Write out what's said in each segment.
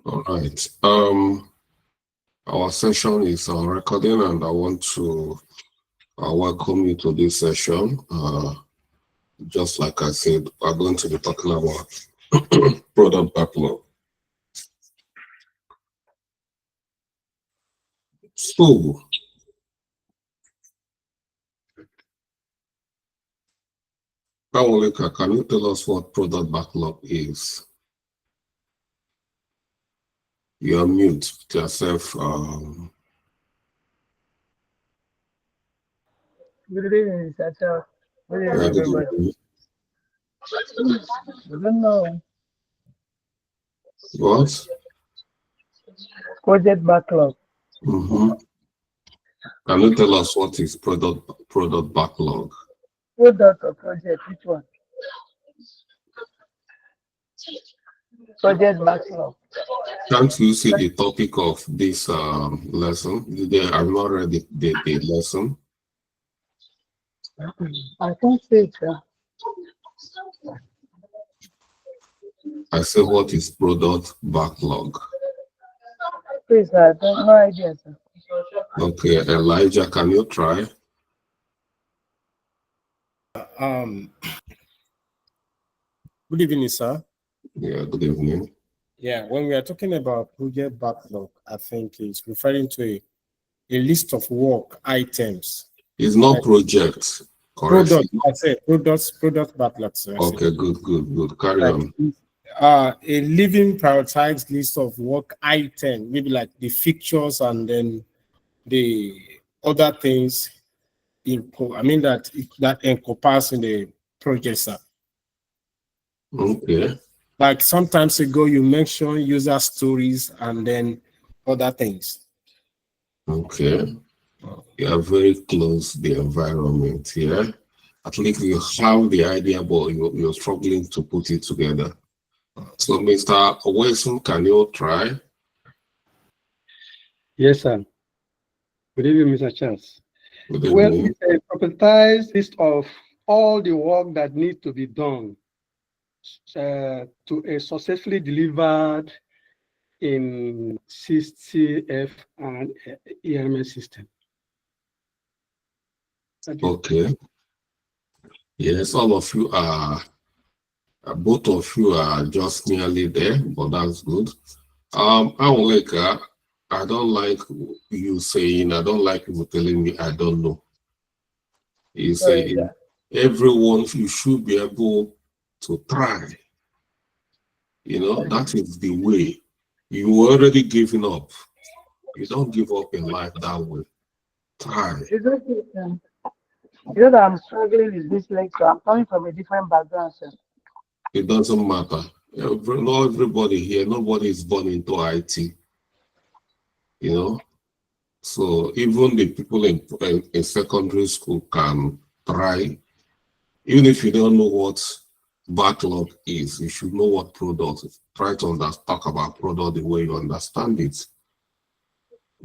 All right. Our session is recording, and I want to welcome you to this session. Just like I said, we're going to be talking about product backlog. So, Kawoleka, can you tell us what product backlog is? You're mute yourself. Good evening, Sacha. Good evening, Good everybody. evening. I don't know. What? Project backlog. Mm-hmm. Can you tell us what is product backlog? Product or project, which one? Project backlog. Can't you see the topic of this lesson? I've not read the lesson. I can't see it. I say, what is product backlog? Please, I don't no idea, sir. Okay, Elijah, can you try? Um, Good evening, sir. Yeah, good evening. Yeah, when we are talking about project backlog, I think it's referring to a list of work items. It's not project, correct? Product, I say product backlog, sir. Okay, good. Carry Like, on. a living prioritized list of work items, maybe like the fixtures and then the other things. That encompass in the project, sir. Okay. Like sometimes ago, you mentioned user stories and then other things. Okay. You are very close to the environment here. At least you have the idea, but you're struggling to put it together. So, Mr. Wilson, can you try? Yes, sir. Good evening, Mr. Chance. Good Well, evening. it's a proprietized list of all the work that needs to be done to a successfully delivered in CCF and EMS system. Okay. Yes, all of you are, both of you are just nearly there, but that's good. Awoleka, I don't like you saying, I don't like you telling me I don't know. You Sorry, say sir. everyone, you should be able to try. You know, that is the way. You already given up. You don't give up in life that way. Try. It's okay, sir. You know that I'm struggling with this lecture. I'm coming from a different background, sir. It doesn't matter. Not everybody here, nobody is born into IT. You know, so even the people in secondary school can try. Even if you don't know what backlog is, you should know what product is. Try to talk about product the way you understand it.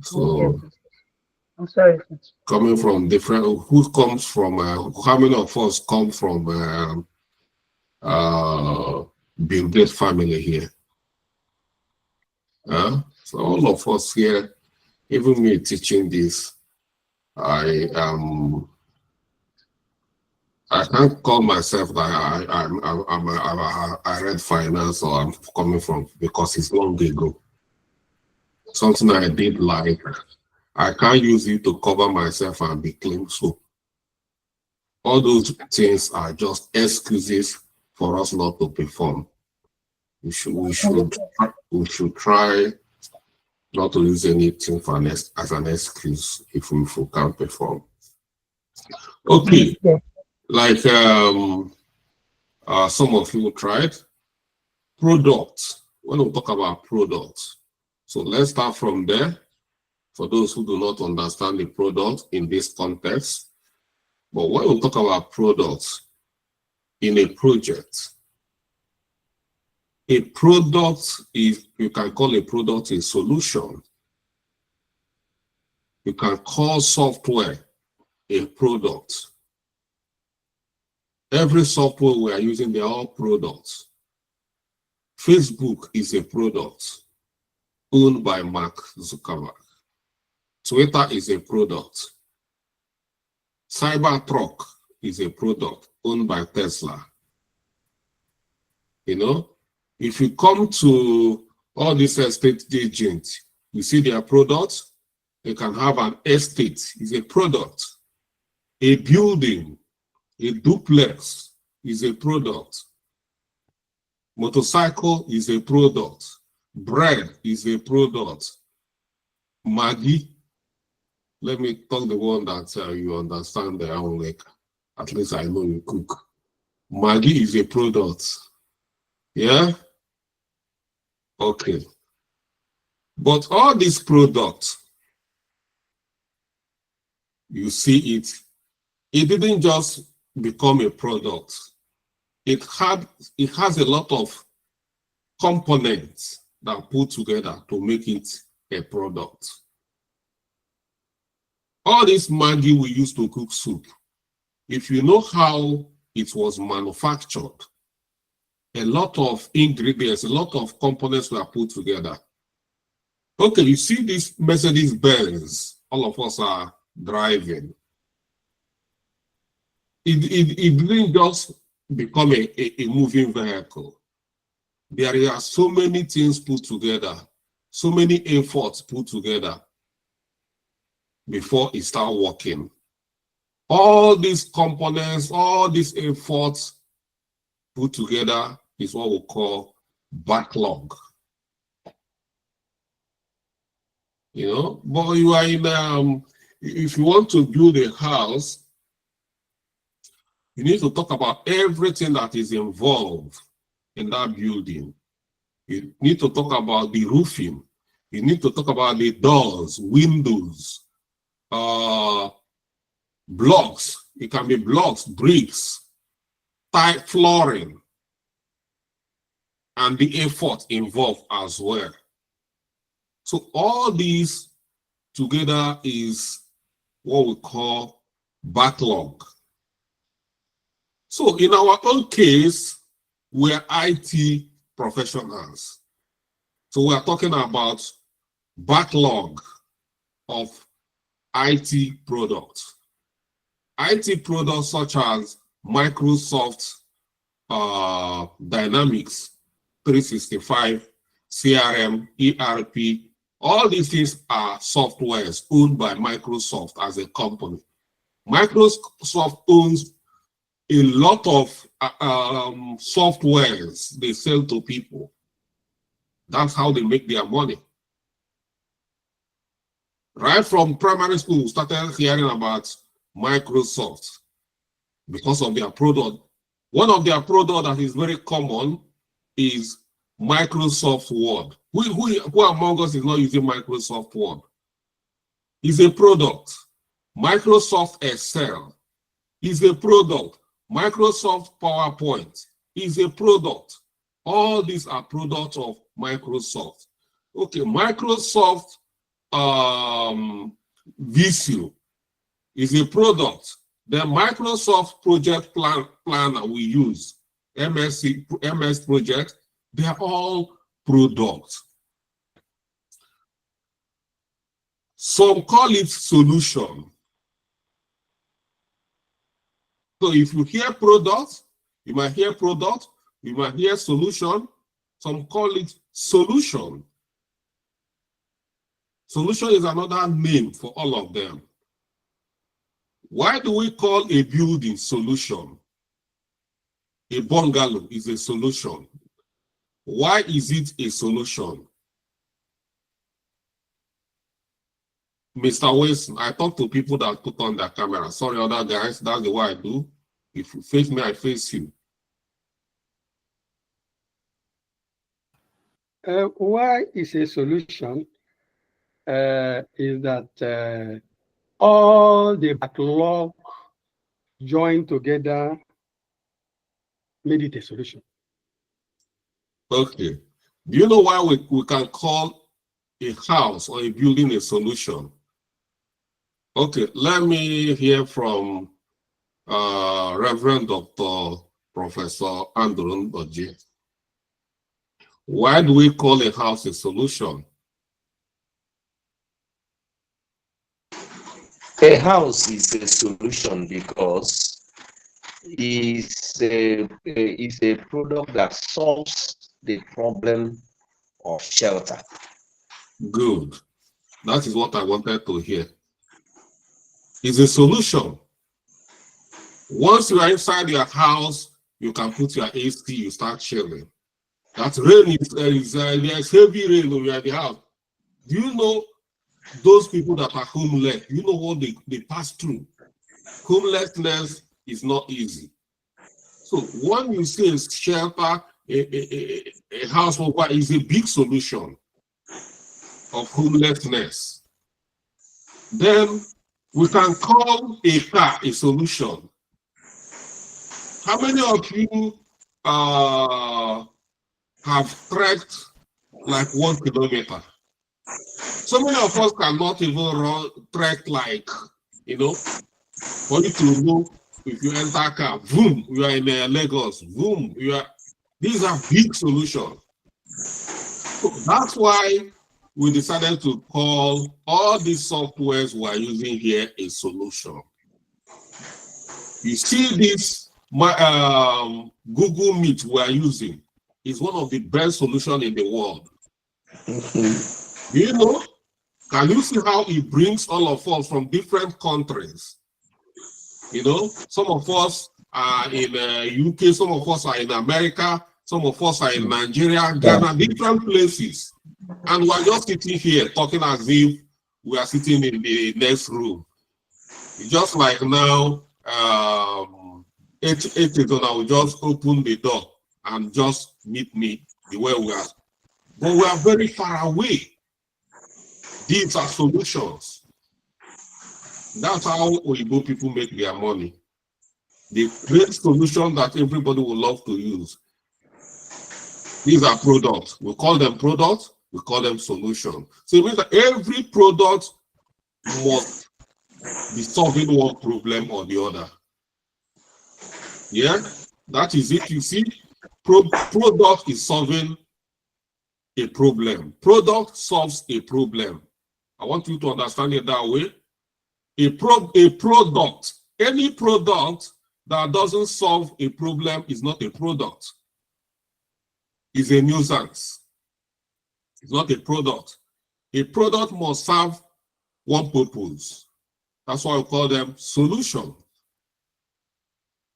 So, Yes, I'm sorry, sir. coming from different, who comes from, how many of us come from Bill Gates family here? So all of us here, even me teaching this, I can't call myself that I read finance or I'm coming from, because it's long ago. Something I did like, I can't use it to cover myself and be clean. So all those things are just excuses for us not to perform. We should try not to use anything as an excuse if we can't perform. Okay, Yes. like some of you tried products. When we talk about products, so let's start from there. For those who do not understand the product in this context, but when we talk about products in a project, a product is, you can call a product a solution. You can call software a product. Every software we are using, they are all products. Facebook is a product. owned by Mark Zuckerberg. Twitter is a product. Cybertruck is a product owned by Tesla. You know, if you come to all these estate agents, you see their products. They can have an estate, is a product. A building, a duplex is a product. Motorcycle is a product. Bread is a product. Maggie, let me talk the one that you understand their own, like, at least I know you cook. Maggie is a product. Yeah? Okay. But all these products, you see it didn't just become a product. It has a lot of components that put together to make it a product. All this Maggi we used to cook soup, if you know how it was manufactured, a lot of ingredients, a lot of components were put together. Okay, you see this Mercedes-Benz, all of us are driving. It didn't just become a moving vehicle. There are so many things put together, so many efforts put together before it starts working. All these components, all these efforts put together is what we call backlog. You know, but you are in, if you want to build a house, you need to talk about everything that is involved in that building. You need to talk about the roofing. You need to talk about the doors, windows, blocks. It can be blocks, bricks, tile flooring, and the effort involved as well. So all these together is what we call backlog. So in our own case, we're IT professionals. So we're talking about backlog of IT products. IT products such as Microsoft Dynamics 365, CRM, ERP, all these things are softwares owned by Microsoft as a company. Microsoft owns a lot of softwares they sell to people. That's how they make their money. Right from primary school, we started hearing about Microsoft because of their product. One of their products that is very common is Microsoft Word. Who among us is not using Microsoft Word? It's a product. Microsoft Excel is a product. Microsoft PowerPoint is a product. All these are products of Microsoft. Okay, Microsoft Visio is a product. The Microsoft Project Planner we use, MS Project, they are all products. Some call it solution. So if you hear product, you might hear product, you might hear solution. Some call it solution. Solution is another name for all of them. Why do we call a building solution? A bungalow is a solution. Why is it a solution? Mr. Wilson, I talk to people that put on their camera. Sorry, other guys, that's the way I do. If you face me, I face you. Why is a solution is that all the backlog joined together made it a solution. Okay. Do you know why we can call a house or a building a solution? Okay, let me hear from Reverend Dr. Professor Andrew Oji. Why do we call a house a solution? A house is a solution because it's a product that solves the problem of shelter. Good. That is what I wanted to hear. It's a solution. Once you are inside your house, you can put your AC, you start chilling. That rain there's heavy rain when you're at the house. Do you know those people that are homeless? You know what they pass through? Homelessness is not easy. So when you say shelter, a house over is a big solution of homelessness. Then we can call a car a solution. How many of you have trekked like 1 kilometer? So many of us cannot even trek like, for you to know if you enter a car, boom, you are in Lagos, boom, these are big solutions. So that's why we decided to call all these softwares we are using here a solution. You see this Google Meet we are using is one of the best solutions in the world. Do you know? Can you see how it brings all of us from different countries? Some of us are in UK, some of us are in America, some of us are in Nigeria, Ghana, different places. And we're just sitting here talking as if we are sitting in the next room. Just like now, 8 ago, I will just open the door and just meet me the way we are. But we are very far away. These are solutions. That's how Oyibo people make their money. They create solutions that everybody will love to use. These are products. We call them products, we call them solutions. So it means that every product must be solving one problem or the other. Yeah, that is it. You see, product is solving a problem. Product solves a problem. I want you to understand it that way. A product, any product that doesn't solve a problem is not a product. It's a nuisance. It's not a product. A product must serve one purpose. That's why we call them solutions.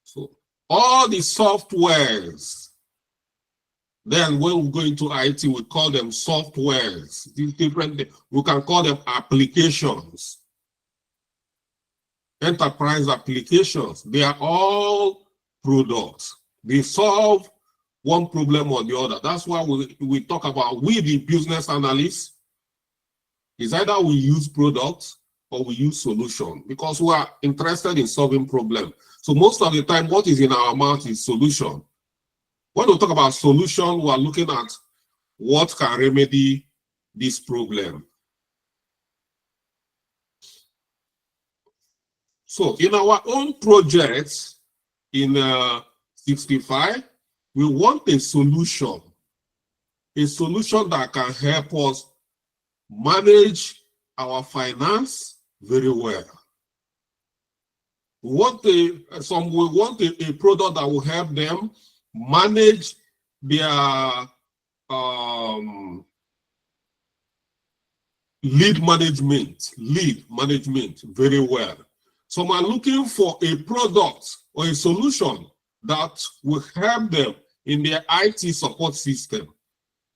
So all the softwares, then when we go into IT, we call them softwares. We can call them applications. Enterprise applications, they are all products. They solve one problem or the other. That's why we talk about, we the business analysts, is either we use products or we use solution, because we are interested in solving problems. So most of the time, what is in our mouth is solution. When we talk about solution, we are looking at what can remedy this problem. So in our own projects in 65, we want a solution that can help us manage our finance very well. We want a product that will help them manage their lead management very well. So I'm looking for a product or a solution that will help them in their IT support system.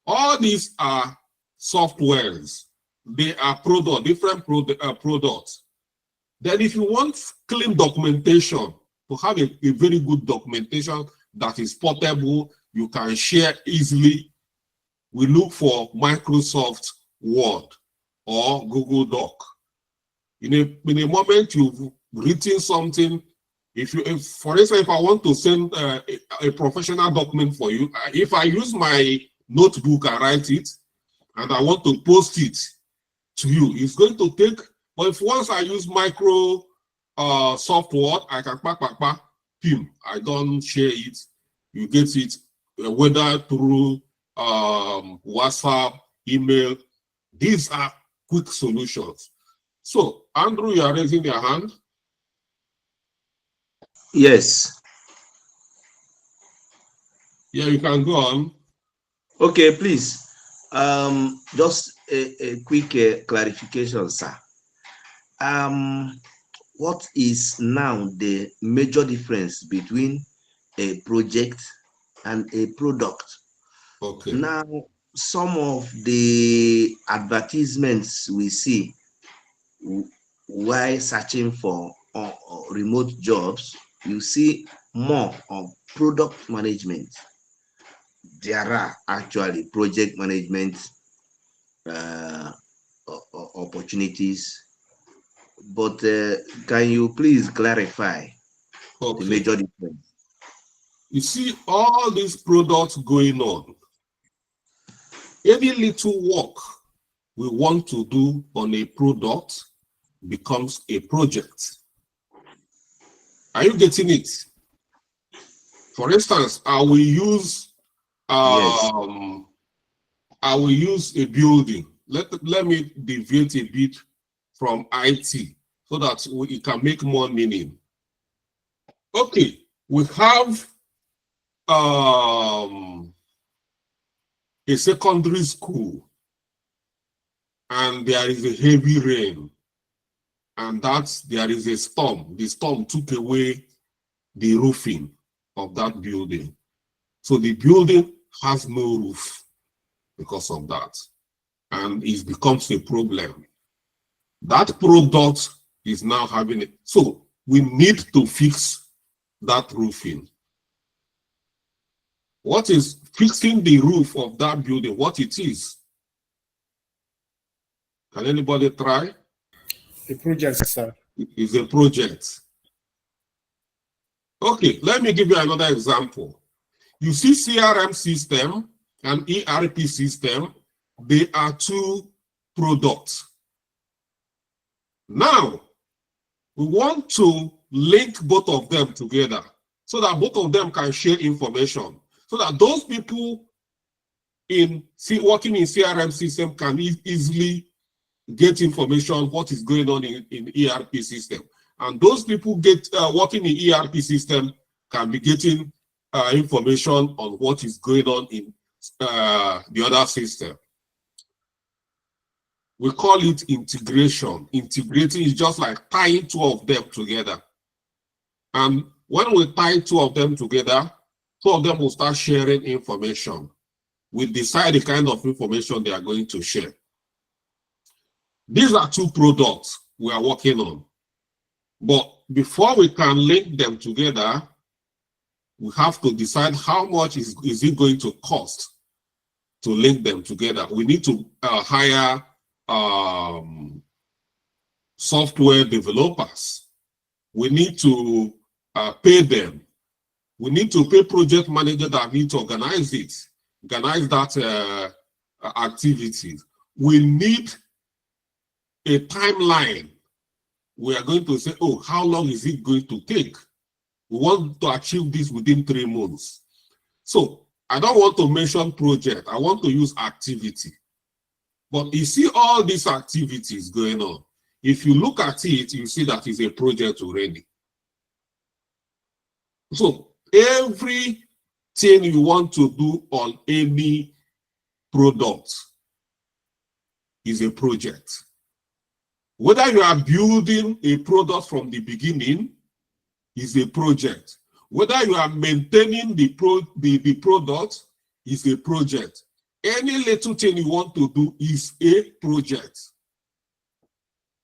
All these are softwares. They are different products. Then if you want clean documentation, to have a very good documentation that is portable, you can share easily, we look for Microsoft Word or Google Doc. In a moment you've written something, for instance, if I want to send a professional document for you, if I use my notebook and write it, and I want to post it to you, it's going to take, but if once I use Microsoft Word, I can pim, I don't share it, you get it, whether through WhatsApp, email. These are quick solutions. So, Andrew, you are raising your hand. Yes. Yeah, you can go on. Okay, please. Just a quick clarification, sir. What is now the major difference between a project and a product? Okay. Now, some of the advertisements we see while searching for remote jobs, you see more of product management. There are actually project management uh, opportunities, but can you please clarify the Okay. major difference? You see all these products going on. Any little work we want to do on a product becomes a project. Are you getting it? For instance, I will use Yes. I will use a building. Let me deviate a bit from IT so that it can make more meaning. Okay, we have a secondary school and there is a heavy rain and there is a storm. The storm took away the roofing of that building. So the building has no roof because of that. And it becomes a problem. That product is now having it. So we need to fix that roofing. What is fixing the roof of that building? What it is? Can anybody try? The project, sir. It is a project. Okay, let me give you another example. You see CRM system and ERP system, they are two products. Now, we want to link both of them together so that both of them can share information, so that those people working in CRM system can easily get information what is going on in ERP system, and those people working in ERP system can be getting information on what is going on in the other system. We call it integration. Integrating is just like tying two of them together. And when we tie two of them together, two of them will start sharing information. We decide the kind of information they are going to share. These are two products we are working on. But before we can link them together, we have to decide how much is it going to cost to link them together. We need to hire software developers. We need to pay them. We need to pay project manager that need to organize it, organize that activity. We need a timeline. We are going to say, oh, how long is it going to take? We want to achieve this within 3 months. So I don't want to mention project. I want to use activity. But you see all these activities going on. If you look at it, you see that it's a project already. So everything you want to do on any product is a project. Whether you are building a product from the beginning is a project. Whether you are maintaining the product is a project. Any little thing you want to do is a project.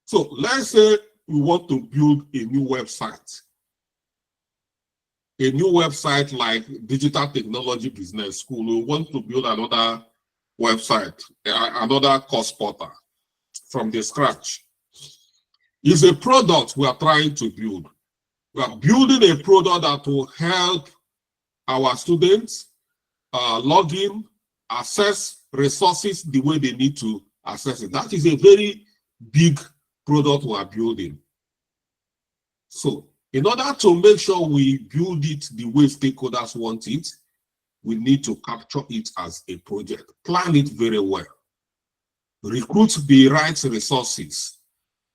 So let's say we want to build a new website. A new website like Digital Technology Business School. We want to build another website, another course portal from the scratch. It's a product we are trying to build. We are building a product that will help our students log in, access resources the way they need to access it. That is a very big product we are building. So in order to make sure we build it the way stakeholders want it, we need to capture it as a project. Plan it very well. Recruit the right resources.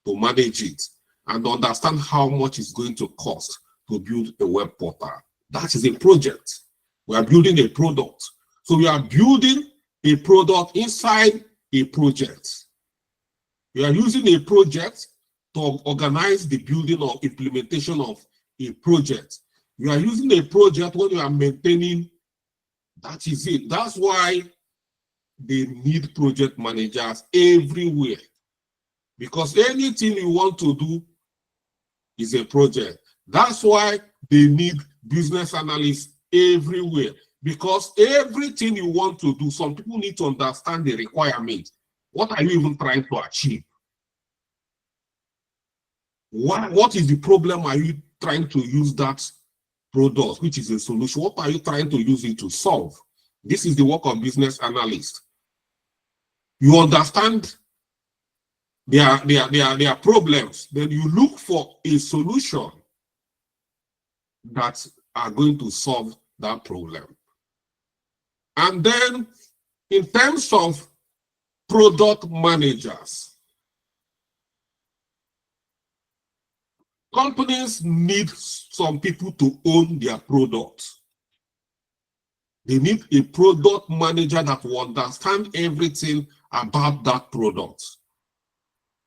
to manage it and understand how much it's going to cost to build a web portal. That is a project. We are building a product. So we are building a product inside a project. We are using a project to organize the building or implementation of a project. We are using a project when we are maintaining. That is it. That's why they need project managers everywhere. Because anything you want to do is a project. That's why they need business analysts everywhere. Because everything you want to do, some people need to understand the requirement. What are you even trying to achieve? What is the problem are you trying to use that product, which is a solution? What are you trying to use it to solve? This is the work of business analyst. You understand their problems, then you look for a solution that are going to solve that problem. And then in terms of product managers, companies need some people to own their products. They need a product manager that will understand everything about that product.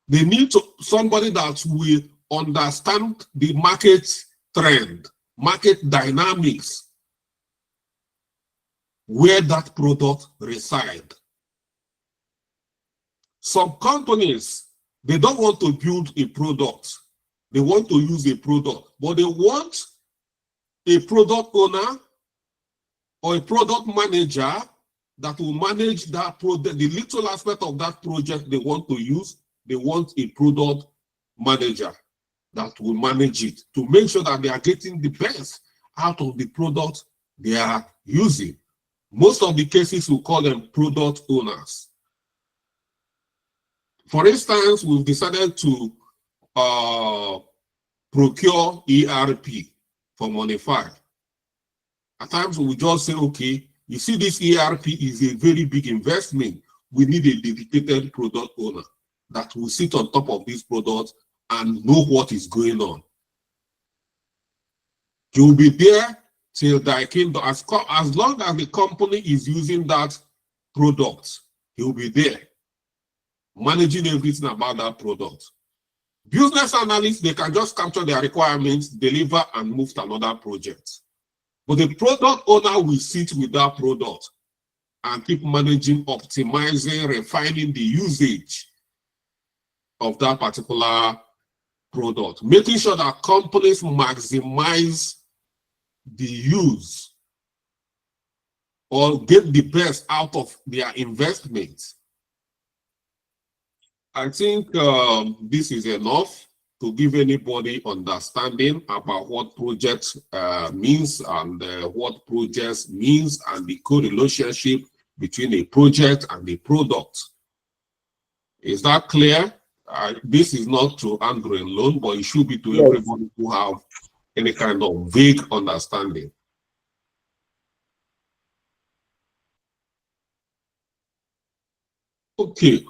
They need somebody that will understand the market trend, market dynamics, where that product resides. Some companies, they don't want to build a product. They want to use a product, but they want a product owner or a product manager that will manage that product, the little aspect of that project they want to use. They want a product manager that will manage it to make sure that they are getting the best out of the product they are using. Most of the cases we call them product owners. For instance, we've decided to procure ERP for Monify. At times we just say, okay, you see this ERP is a very big investment. We need a dedicated product owner that will sit on top of this product and know what is going on. You'll be there till thy kingdom. As long as the company is using that product, he'll be there, managing everything about that product. Business analysts, they can just capture their requirements, deliver, and move to another project. But the product owner will sit with that product and keep managing, optimizing, refining the usage of that particular product, making sure that companies maximize the use or get the best out of their investments. I think this is enough to give anybody understanding about what project means and what projects means and the co-relationship between a project and the product. Is that clear? This is not to Andrew alone, but it should be to everybody who have any kind of vague understanding. Okay,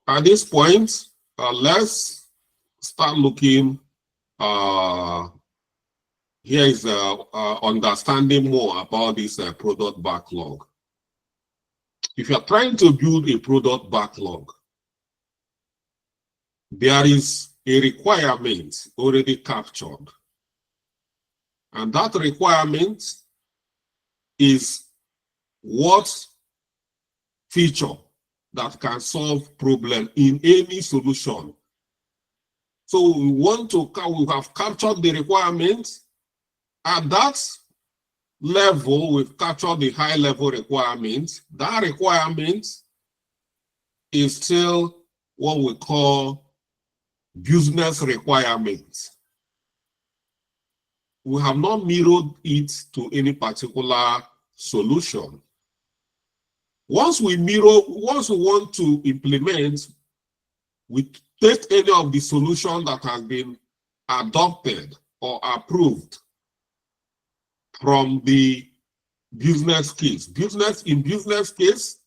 at this point, let's start looking. Here is understanding more about this product backlog. If you're trying to build a product backlog, there is a requirement already captured. And that requirement is what feature that can solve problem in any solution. So we have captured the requirements. At that level, we've captured the high level requirements. That requirement is still what we call business requirements. We have not mirrored it to any particular solution. Once we want to implement, we take any of the solution that has been adopted or approved from the business case. In business case,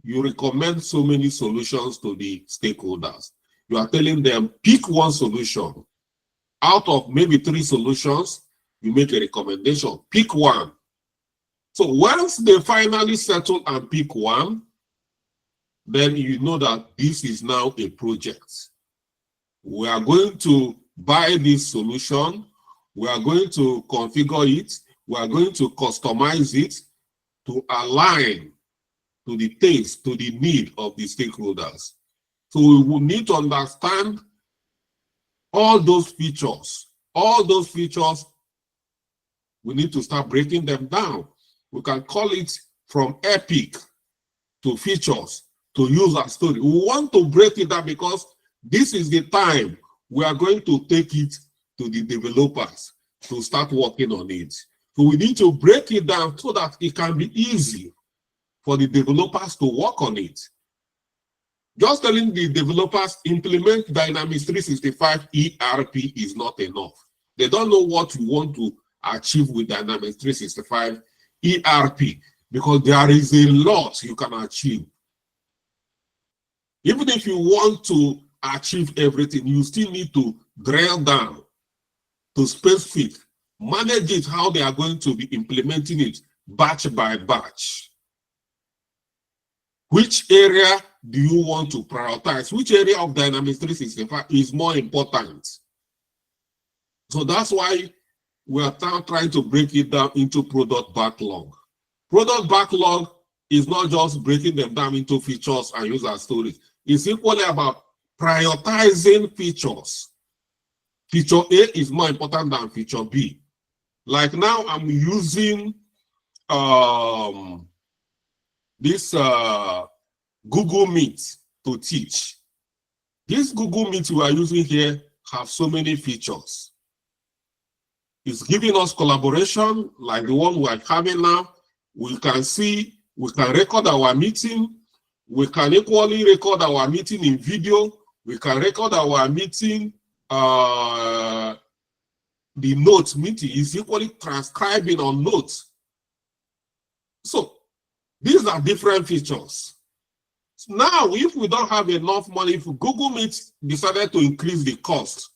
you recommend so many solutions to the stakeholders. You are telling them, pick one solution. Out of maybe 3 solutions, you make a recommendation. Pick one. So once they finally settle and pick one, then you know that this is now a project. We are going to buy this solution. We are going to configure it. We are going to customize it to align to the taste, to the need of the stakeholders. So we will need to understand all those features. All those features, we need to start breaking them down. We can call it from epic to features to user story. We want to break it down because this is the time we are going to take it to the developers to start working on it. So we need to break it down so that it can be easy for the developers to work on it. Just telling the developers implement Dynamics 365 ERP is not enough. They don't know what you want to achieve with Dynamics 365 ERP because there is a lot you can achieve. Even if you want to achieve everything, you still need to drill down to specific, manage it, how they are going to be implementing it batch by batch. Which area do you want to prioritize? Which area of Dynamics 365 is more important? So that's why we are now trying to break it down into product backlog. Product backlog is not just breaking them down into features and user stories. It's equally about prioritizing features. Feature A is more important than feature B. Like now I'm using this Google Meet to teach. This Google Meet we are using here have so many features. It's giving us collaboration like the one we are having now. We can see, we can record our meeting. We can equally record our meeting in video. We can record our meeting, the notes meeting is equally transcribing on notes. So these are different features. Now, if we don't have enough money, if Google Meet decided to increase the cost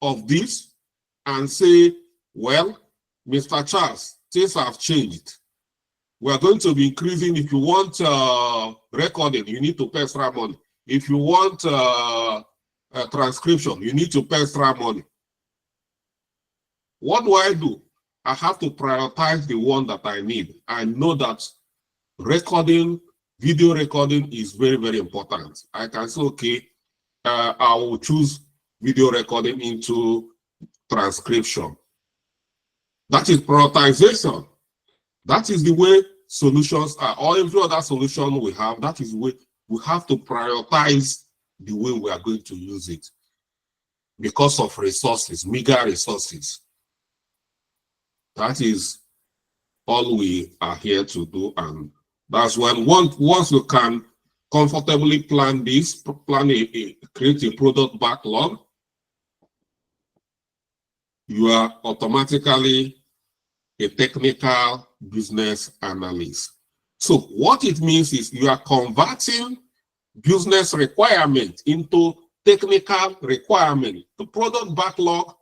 of this and say, well, Mr. Charles, things have changed. We are going to be increasing. If you want recording, you need to pay extra money. If you want transcription, you need to pay extra money. What do? I have to prioritize the one that I need. I know that recording, video recording is very, very important. I can say, okay, I will choose video recording into transcription. That is prioritization. That is the way solutions are, or every other solution we have, that is the way we have to prioritize the way we are going to use it because of resources, meager resources. That is all we are here to do, and that's when once you can comfortably plan this, create a product backlog, you are automatically a technical business analyst. So what it means is you are converting business requirement into technical requirement. The product backlog,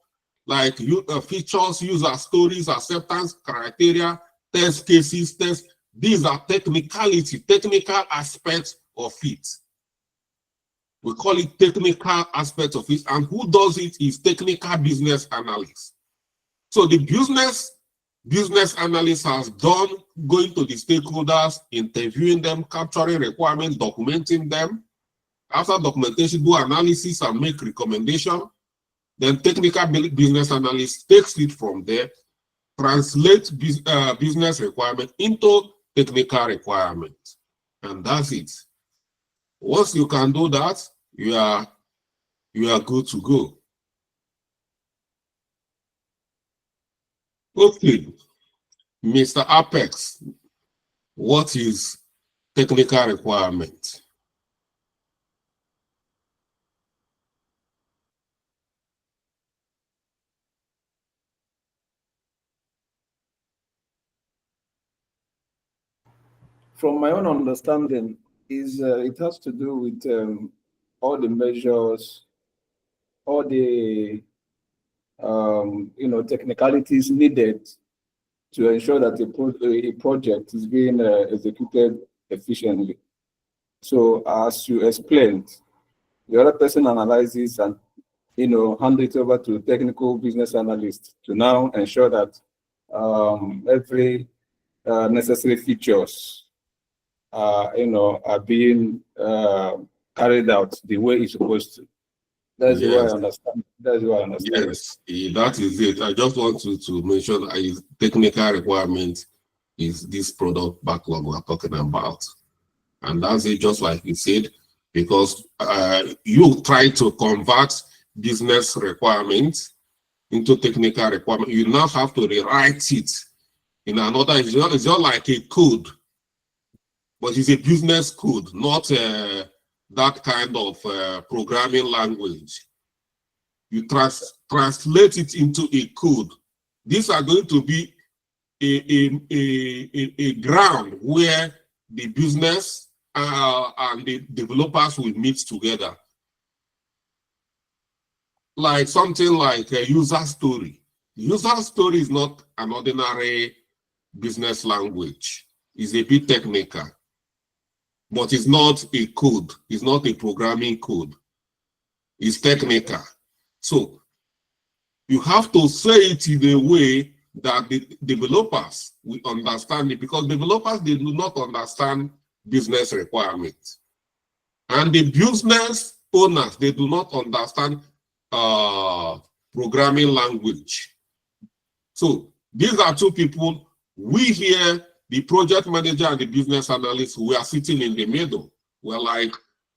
like features, user stories, acceptance criteria, test cases, these are technical aspects of it. We call it technical aspects of it, and who does it is technical business analyst. So the business analyst has done going to the stakeholders, interviewing them, capturing requirements, documenting them. After documentation, do analysis and make recommendation. Then technical business analyst takes it from there, translate business requirement into technical requirement, and that's it. Once you can do that, you are good to go. Okay, Mr. Apex, what is technical requirement? From my own understanding, is it has to do with all the measures, all the technicalities needed to ensure that a project is being executed efficiently. So as you explained, the other person analyzes and hand it over to technical business analyst to now ensure that every necessary features are being carried out the way it's supposed to. That's the way I Yes, understand. That's the way I understand. yes, that is it. I just want to mention a technical requirement is this product backlog we're talking about. And that's it, just like you said, because you try to convert business requirements into technical requirement. You now have to rewrite it in another, it's not like a code, but it's a business code, not that kind of programming language. You translate it into a code. These are going to be a ground where the business and the developers will meet together. Like something like a user story. User story is not an ordinary business language. It's a bit technical, but it's not a code. It's not a programming code. It's technical. So you have to say it in a way that the developers will understand it, because developers, they do not understand business requirements. And the business owners, they do not understand programming language. So these are two people. We here, the project manager and the business analyst, we are sitting in the middle. We're like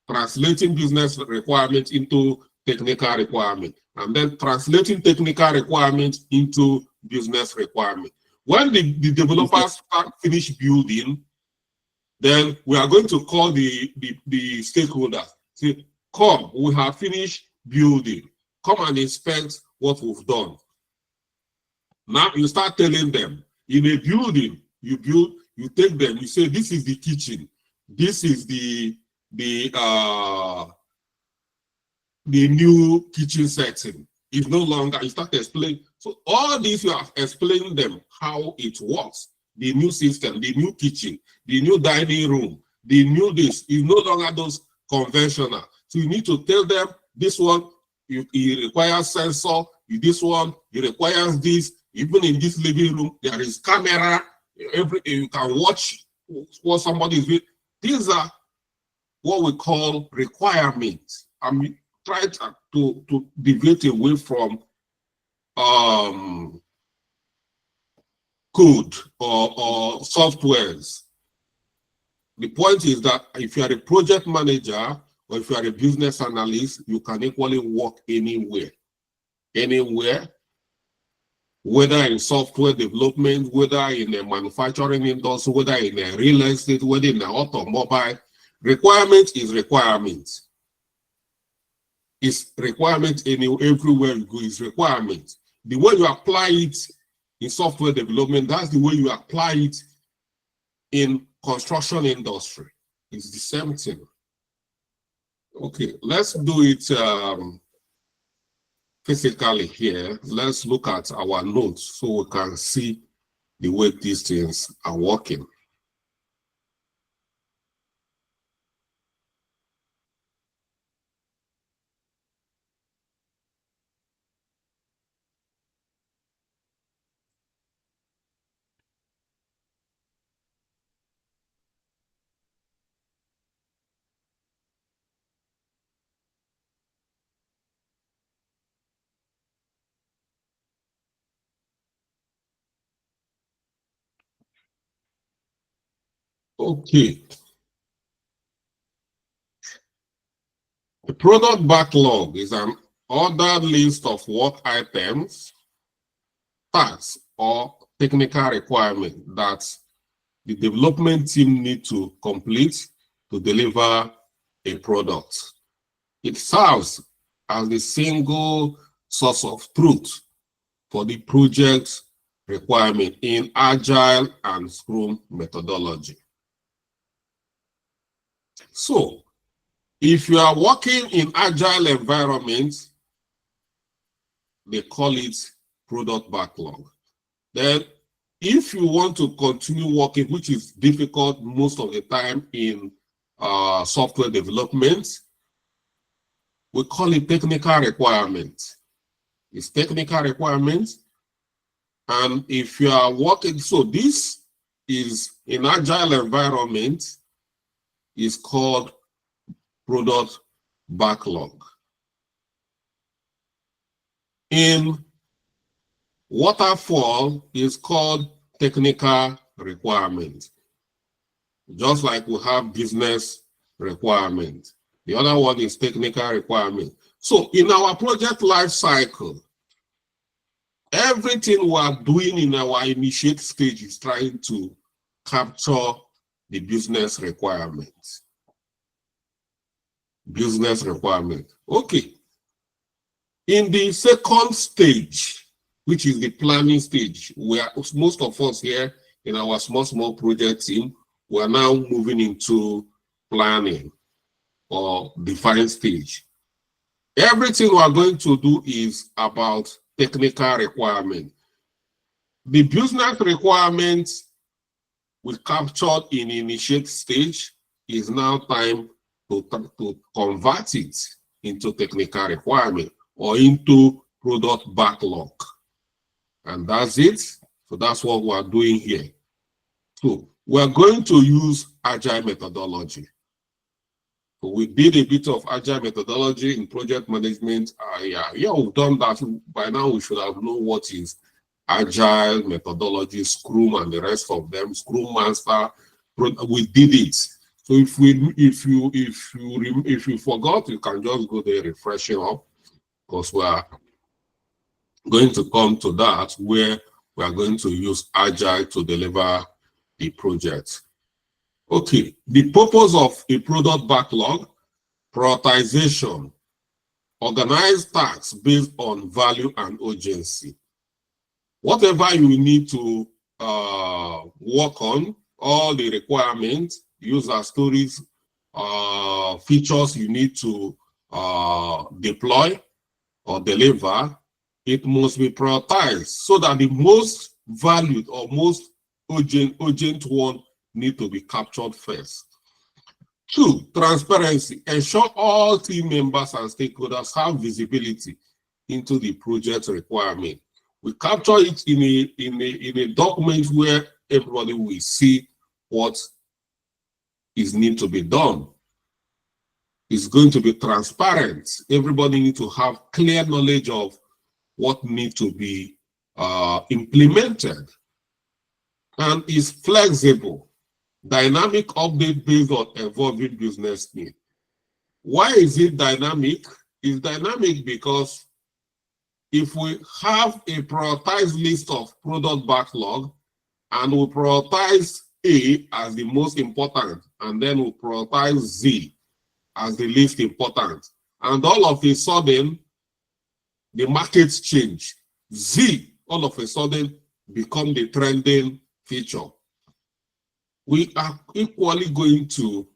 translating business requirements into technical requirement, and then translating technical requirements into business requirement. When the developers finish building, then we are going to call the stakeholders. Say, come, we have finished building. Come and inspect what we've done. Now you start telling them, in a building, you build, you take them, you say, this is the kitchen, this is the new kitchen setting. It's no longer, you start explaining. So all these, you are explaining them how it works. The new system, the new kitchen, the new dining room, the new this is no longer those conventional. So you need to tell them this one, it requires sensor, this one, it requires this. Even in this living room, there is camera, you can watch what somebody is doing. These are what we call requirements. I mean, try to deviate away from code or softwares. The point is that if you are a project manager or if you are a business analyst, you can equally work anywhere. Anywhere, whether in software development, whether in a manufacturing industry, whether in a real estate, whether in an automobile. Requirement is requirement. It's requirement everywhere you go, is requirement. The way you apply it in software development, that's the way you apply it in construction industry. It's the same thing. Okay, let's do it physically here. Let's look at our notes so we can see the way these things are working. Okay. The product backlog is an ordered list of work items, tasks, or technical requirements that the development team need to complete to deliver a product. It serves as the single source of truth for the project requirement in Agile and Scrum methodology. So, If you are working in agile environments, they call it product backlog. Then if you want to continue working, which is difficult most of the time in software development, we call it technical requirements. It's technical requirements. And if you are working, so this is in agile environment, is called product backlog. In waterfall is called technical requirement. Just like we have business requirement. The other one is technical requirement. So in our project life cycle, everything we are doing in our initiate stage is trying to capture the business requirements. Business requirement. Okay. In the second stage, which is the planning stage, where most of us here in our small project team, we are now moving into planning or defined stage. Everything we are going to do is about technical requirement. The business requirements we captured in initiate stage is now time to convert it into technical requirement or into product backlog. And that's it. So that's what we're doing here. So we're going to use agile methodology. So we did a bit of agile methodology in project management. Yeah, we've done that. By now we should have known what is agile methodology, Scrum and the rest of them, Scrum Master. We did it. So if you forgot, you can just go there refreshing up, because we are going to come to that where we are going to use agile to deliver the project. Okay, the purpose of a product backlog: prioritization, organize tasks based on value and urgency. Whatever you need to work on, all the requirements, user stories, features you need to deploy or deliver, it must be prioritized so that the most valued or most urgent one need to be captured first. 2, transparency. Ensure all team members and stakeholders have visibility into the project requirement. We capture it in a document where everybody will see what is need to be done. It's going to be transparent. Everybody needs to have clear knowledge of what needs to be implemented. And is flexible, dynamic update based on evolving business needs. Why is it dynamic? It's dynamic because if we have a prioritized list of product backlog and we prioritize A as the most important, and then we prioritize Z as the least important, and all of a sudden the markets change, Z all of a sudden become the trending feature, we are equally going to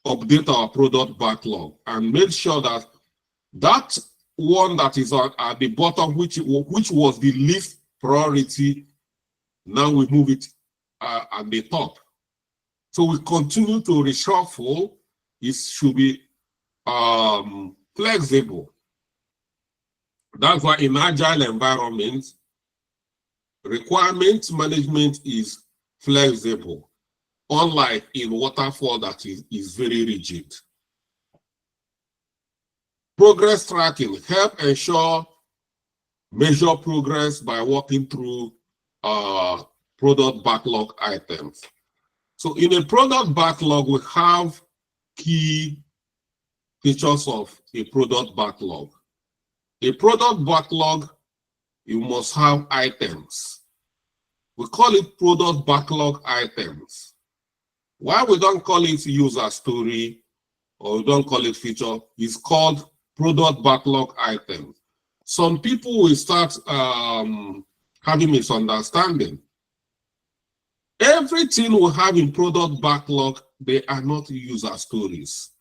update our product backlog and make sure that that one that is at the bottom, which was the least priority, now we move it at the top. So we continue to reshuffle. It should be flexible. That's why in agile environments, requirement management is flexible, unlike in waterfall that is very rigid. Progress tracking help ensure measure progress by walking through product backlog items. So in a product backlog, we have key features of a product backlog. A product backlog, you must have items. We call it product backlog items. Why we don't call it user story or we don't call it feature, it's called product backlog items. Some people will start having misunderstanding. Everything we have in product backlog they are not user stories.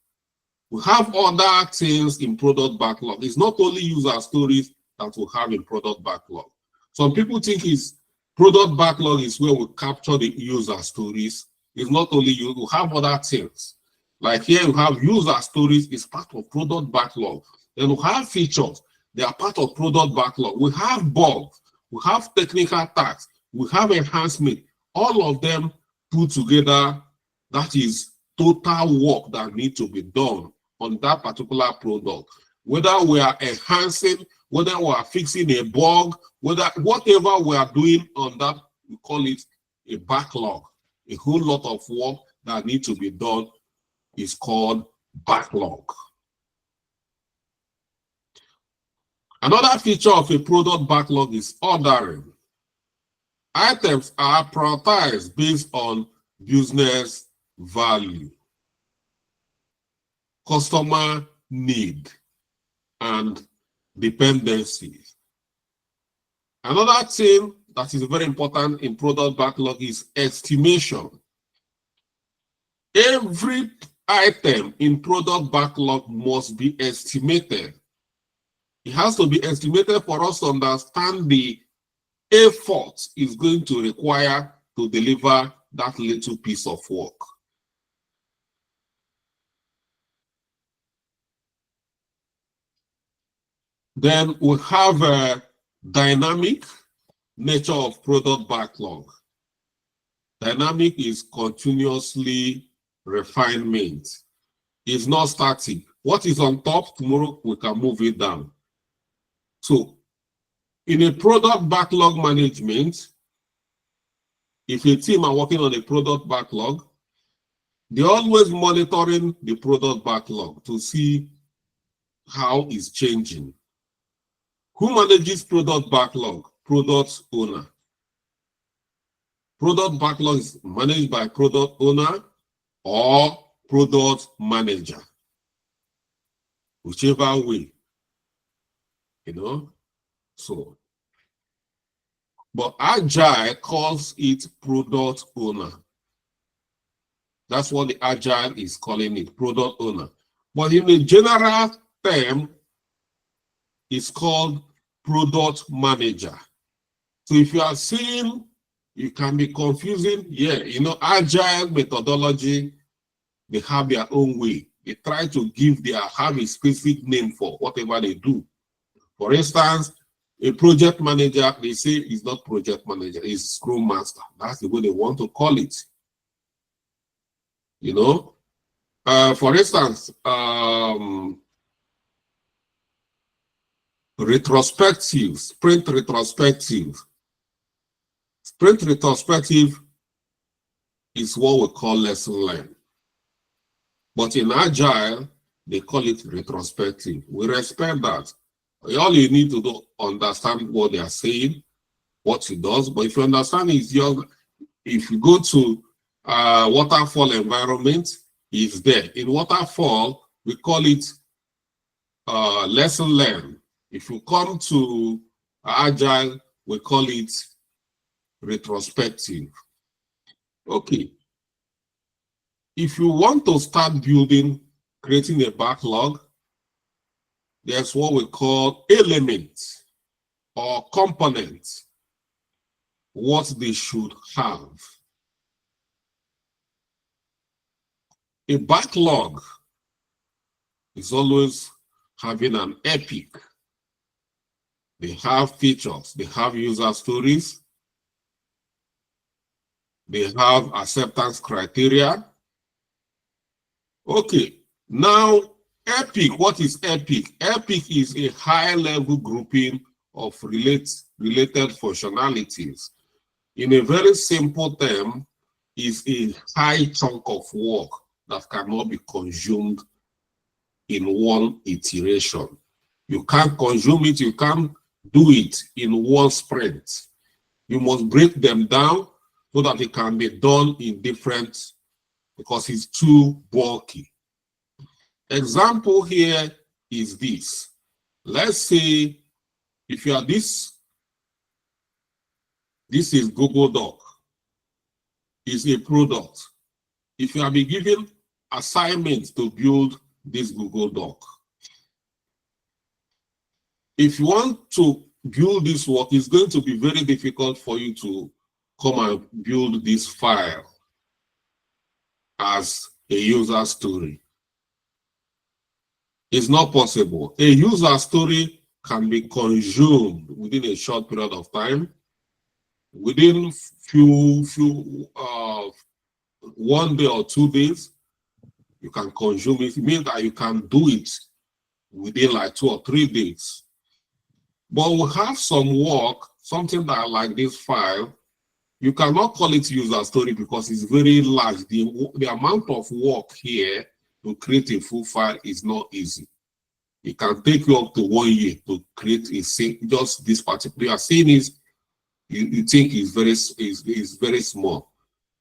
We have other things in product backlog. It's not only user stories that we have in product backlog. Some people think it's product backlog is where we capture the user stories. It's not only you, we have other things. Like here you have user stories, is part of product backlog. Then we have features, they are part of product backlog. We have bugs, we have technical tasks, we have enhancement. All of them put together, that is total work that needs to be done on that particular product. Whether we are enhancing, whether we are fixing a bug, whatever we are doing on that, we call it a backlog. A whole lot of work that needs to be done is called backlog. Another feature of a product backlog is ordering. Items are prioritized based on business value, customer need, and dependencies. Another thing that is very important in product backlog is estimation. Every item in product backlog must be estimated. It has to be estimated for us to understand the effort it's going to require to deliver that little piece of work. Then we have a dynamic nature of product backlog. Dynamic is continuously refinement. It's not static. What is on top, tomorrow we can move it down. So in a product backlog management, if a team are working on a product backlog, they're always monitoring the product backlog to see how it's changing. Who manages product backlog? Product owner. Product backlog is managed by product owner or product manager, whichever way, you know. So, but Agile calls it product owner. That's what the Agile is calling it, product owner. But in a general term, it's called product manager. So if you are seeing, you can be confusing. Yeah, you know, Agile methodology, they have their own way. They try to have a specific name for whatever they do. For instance, a project manager, they say is not project manager, is Scrum Master. That's the way they want to call it. You know, for instance, retrospective, sprint retrospective. Sprint retrospective is what we call lesson learned. But in Agile, they call it retrospective. We respect that. All you need to do, understand what they are saying, what it does. But if you understand it's just, if you go to waterfall environment, it's there. In waterfall, we call it lesson learned. If you come to Agile, we call it retrospective. Okay. If you want to start building, creating a backlog, there's what we call elements or components, what they should have. A backlog is always having an epic. They have features, they have user stories, they have acceptance criteria. Okay, now epic, what is epic? Epic is a high-level grouping of related functionalities. In a very simple term, is a high chunk of work that cannot be consumed in one iteration. You can't consume it, you can't do it in one sprint. You must break them down so that it can be done in different, because it's too bulky. Example here is this. Let's say if you are this is Google Doc. It's a product. if you have been given assignments to build this Google Doc, if you want to build this work, it's going to be very difficult for you to come and build this file as a user story. It's not possible. A user story can be consumed within a short period of time. Within one day or 2 days, you can consume it. It means that you can do it within like 2 or 3 days. But we have some work, something that like this file, you cannot call it user story because it's very large. The amount of work here to create a full file is not easy. It can take you up to 1 year to create just this particular scene is you think is very small.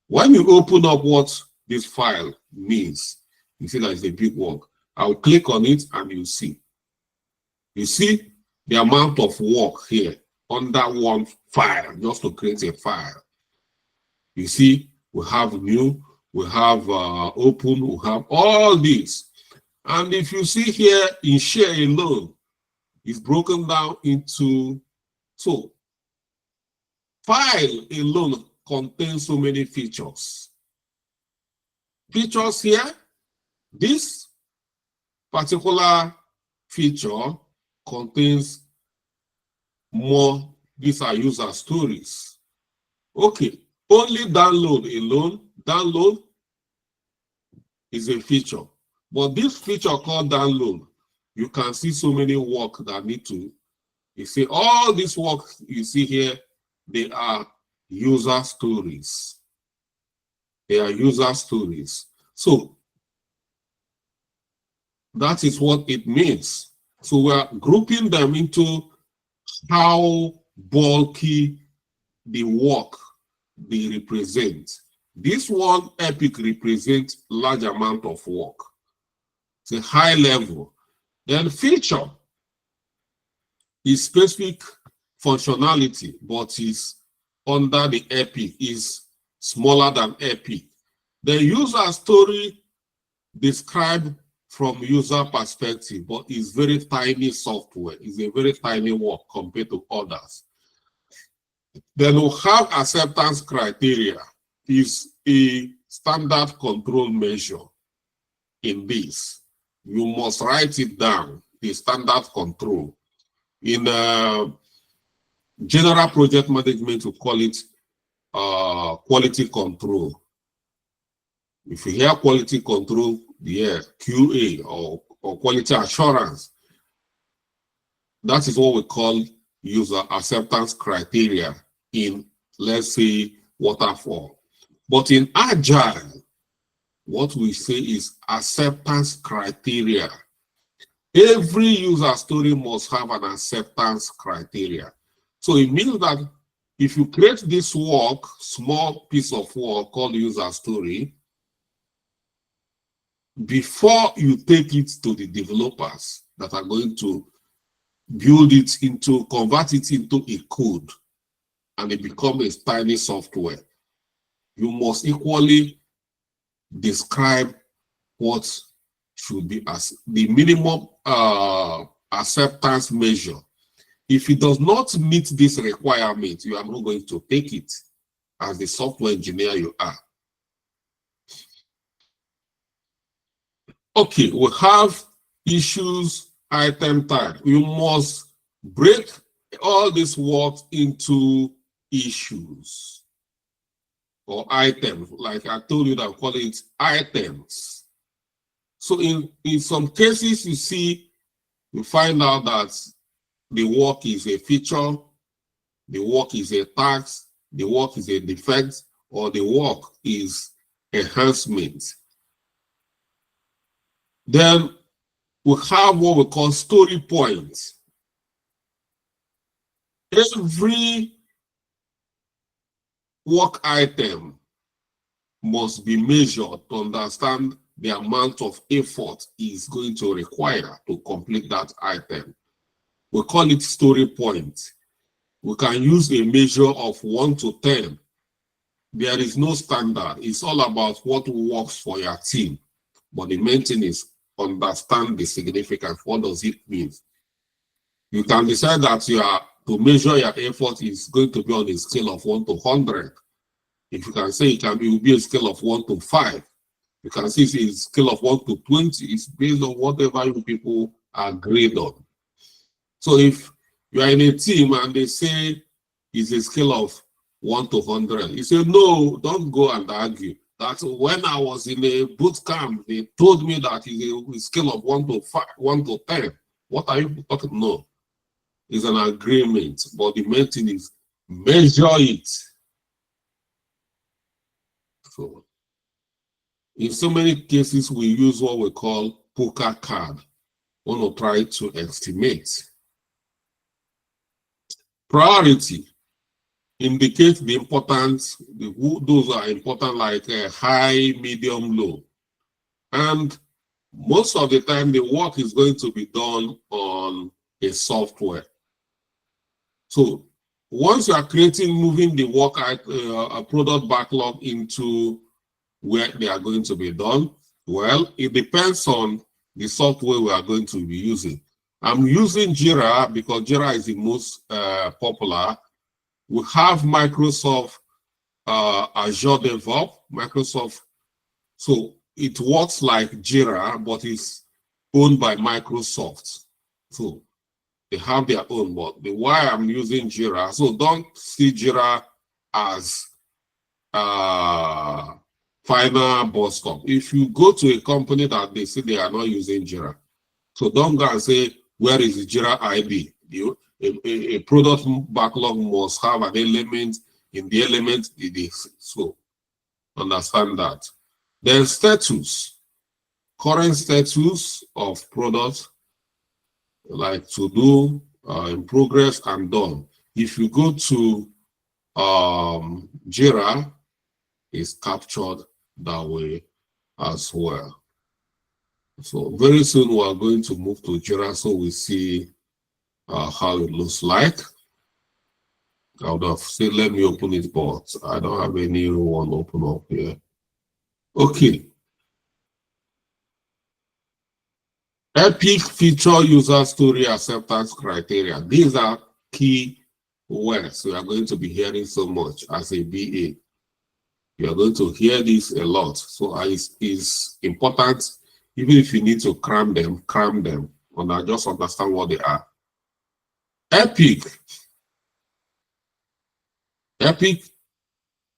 When you open up what this file means, you see that it's a big work. I'll click on it and you see. You see the amount of work here under one file, just to create a file. You see, we have new, we have open, we have all these. And if you see here in share alone, it's broken down into, so file alone contains so many features. Features here, this particular feature contains more. These are user stories. Okay, only download alone, download is a feature. But this feature called download, you can see so many work that need to, you see all this work you see here, they are user stories. They are user stories. So that is what it means. So we are grouping them into how bulky the work they represent. This one, Epic, represents large amount of work. It's a high level. Then feature is specific functionality, but is under the Epic, is smaller than Epic. The user story described from user perspective, but is very tiny software. It's a very tiny work compared to others. Then we have acceptance criteria. Is a standard control measure in this. You must write it down, the standard control. In general project management, we call it quality control. If you hear quality control, yeah, QA or quality assurance, that is what we call user acceptance criteria in, let's say, waterfall. But in Agile, what we say is acceptance criteria. Every user story must have an acceptance criteria. So it means that if you create this work, small piece of work called user story, before you take it to the developers that are going to build it into, convert it into a code, and it becomes a tiny software, you must equally describe what should be as the minimum acceptance measure. If it does not meet this requirement, you are not going to take it as the software engineer you are. Okay, we have issues, item type. You must break all this work into issues or items. Like I told you that I call it items. So in some cases, you find out that the work is a feature, the work is a task, the work is a defect, or the work is enhancement. Then we have what we call story points. Every work item must be measured to understand the amount of effort is going to require to complete that item. We call it story point. We can use a measure of 1 to 10 there is no standard. It's all about what works for your team. But the main thing is understand the significance. What does it mean? You can decide that to measure your effort is going to be on a scale of 1 to 100. If you can say it will be a scale of 1 to 5. You can see it's a scale of 1 to 20. It's based on whatever you people agreed on. So if you are in a team and they say it's a scale of 1 to 100, you say, no, don't go and argue. That's when I was in a boot camp, they told me that it's a scale of 1 to 5, 1 to 10. What are you talking? No, it's an agreement, but the main thing is measure it. So, in so many cases, we use what we call poker card. We want to try to estimate. Priority indicates the importance, those are important, like high, medium, low. And most of the time, the work is going to be done on a software. So once you are moving the work, a product backlog into where they are going to be done, well, it depends on the software we are going to be using. I'm using Jira because Jira is the most popular. We have Microsoft Azure DevOps, Microsoft. So it works like Jira, but it's owned by Microsoft. So they have their own, but the why I'm using Jira. So don't see Jira as final bus stop. If you go to a company that they say they are not using Jira, so don't go and say, where is the Jira ID? A product backlog must have an element. In the element, it is. So understand that. Then status, current status of products, like to do, in progress, and done. If you go to Jira, it's captured that way as well. So very soon we are going to move to Jira, so we see how it looks like. I would have said, let me open it, but I don't have any one open up here. Okay. Epic feature user story acceptance criteria. These are key words we are going to be hearing so much as a BA. You are going to hear this a lot. So it's important, even if you need to cram them, and just understand what they are. Epic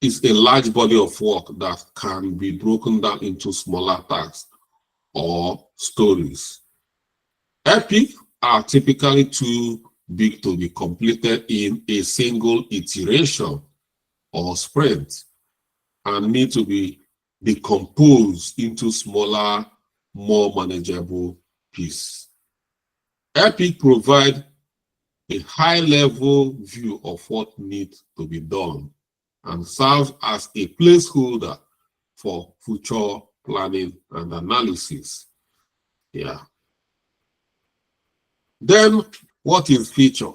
is a large body of work that can be broken down into smaller tasks or stories. Epic are typically too big to be completed in a single iteration or sprint and need to be decomposed into smaller, more manageable pieces. Epic provide a high-level view of what needs to be done and serves as a placeholder for future planning and analysis. Yeah. Then, what is feature?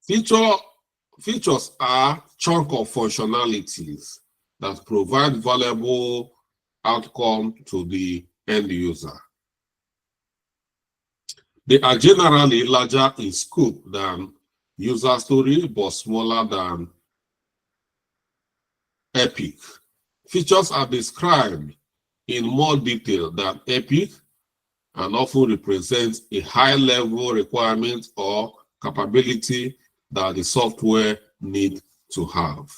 Features are chunk of functionalities that provide valuable outcome to the end user. They are generally larger in scope than user story, but smaller than Epic. Features are described in more detail than Epic and often represent a high-level requirement or capability that the software needs to have.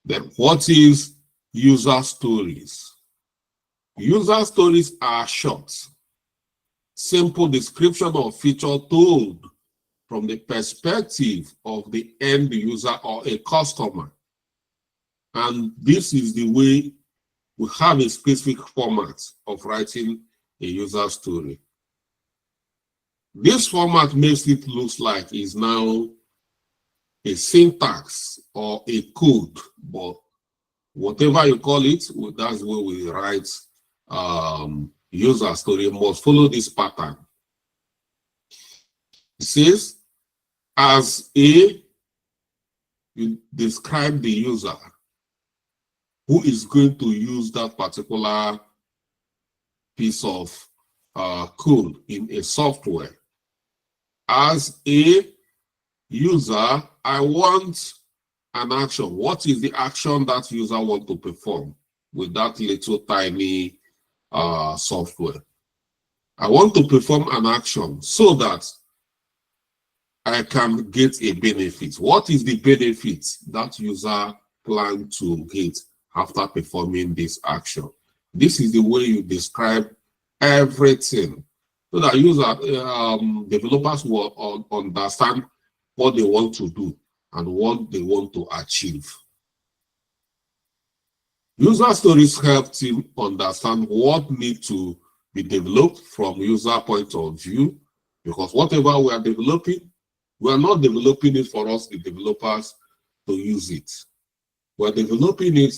Then what is user stories? User stories are short, simple description of feature told from the perspective of the end user or a customer. And this is the way we have a specific format of writing a user story. This format makes it look like it's now a syntax or a code, but whatever you call it, that's where we write user story. Must follow this pattern. It says, as A you describe the user who is going to use that particular piece of code in a software. As a user, I want an action. What is the action that user want to perform with that little tiny software? I want to perform an action so that I can get a benefit. What is the benefit that user plan to get after performing this action? This is the way you describe everything so that developers will understand what they want to do and what they want to achieve. User stories help team understand what needs to be developed from user point of view, because whatever we are developing, we are not developing it for us, the developers, to use it. We're developing it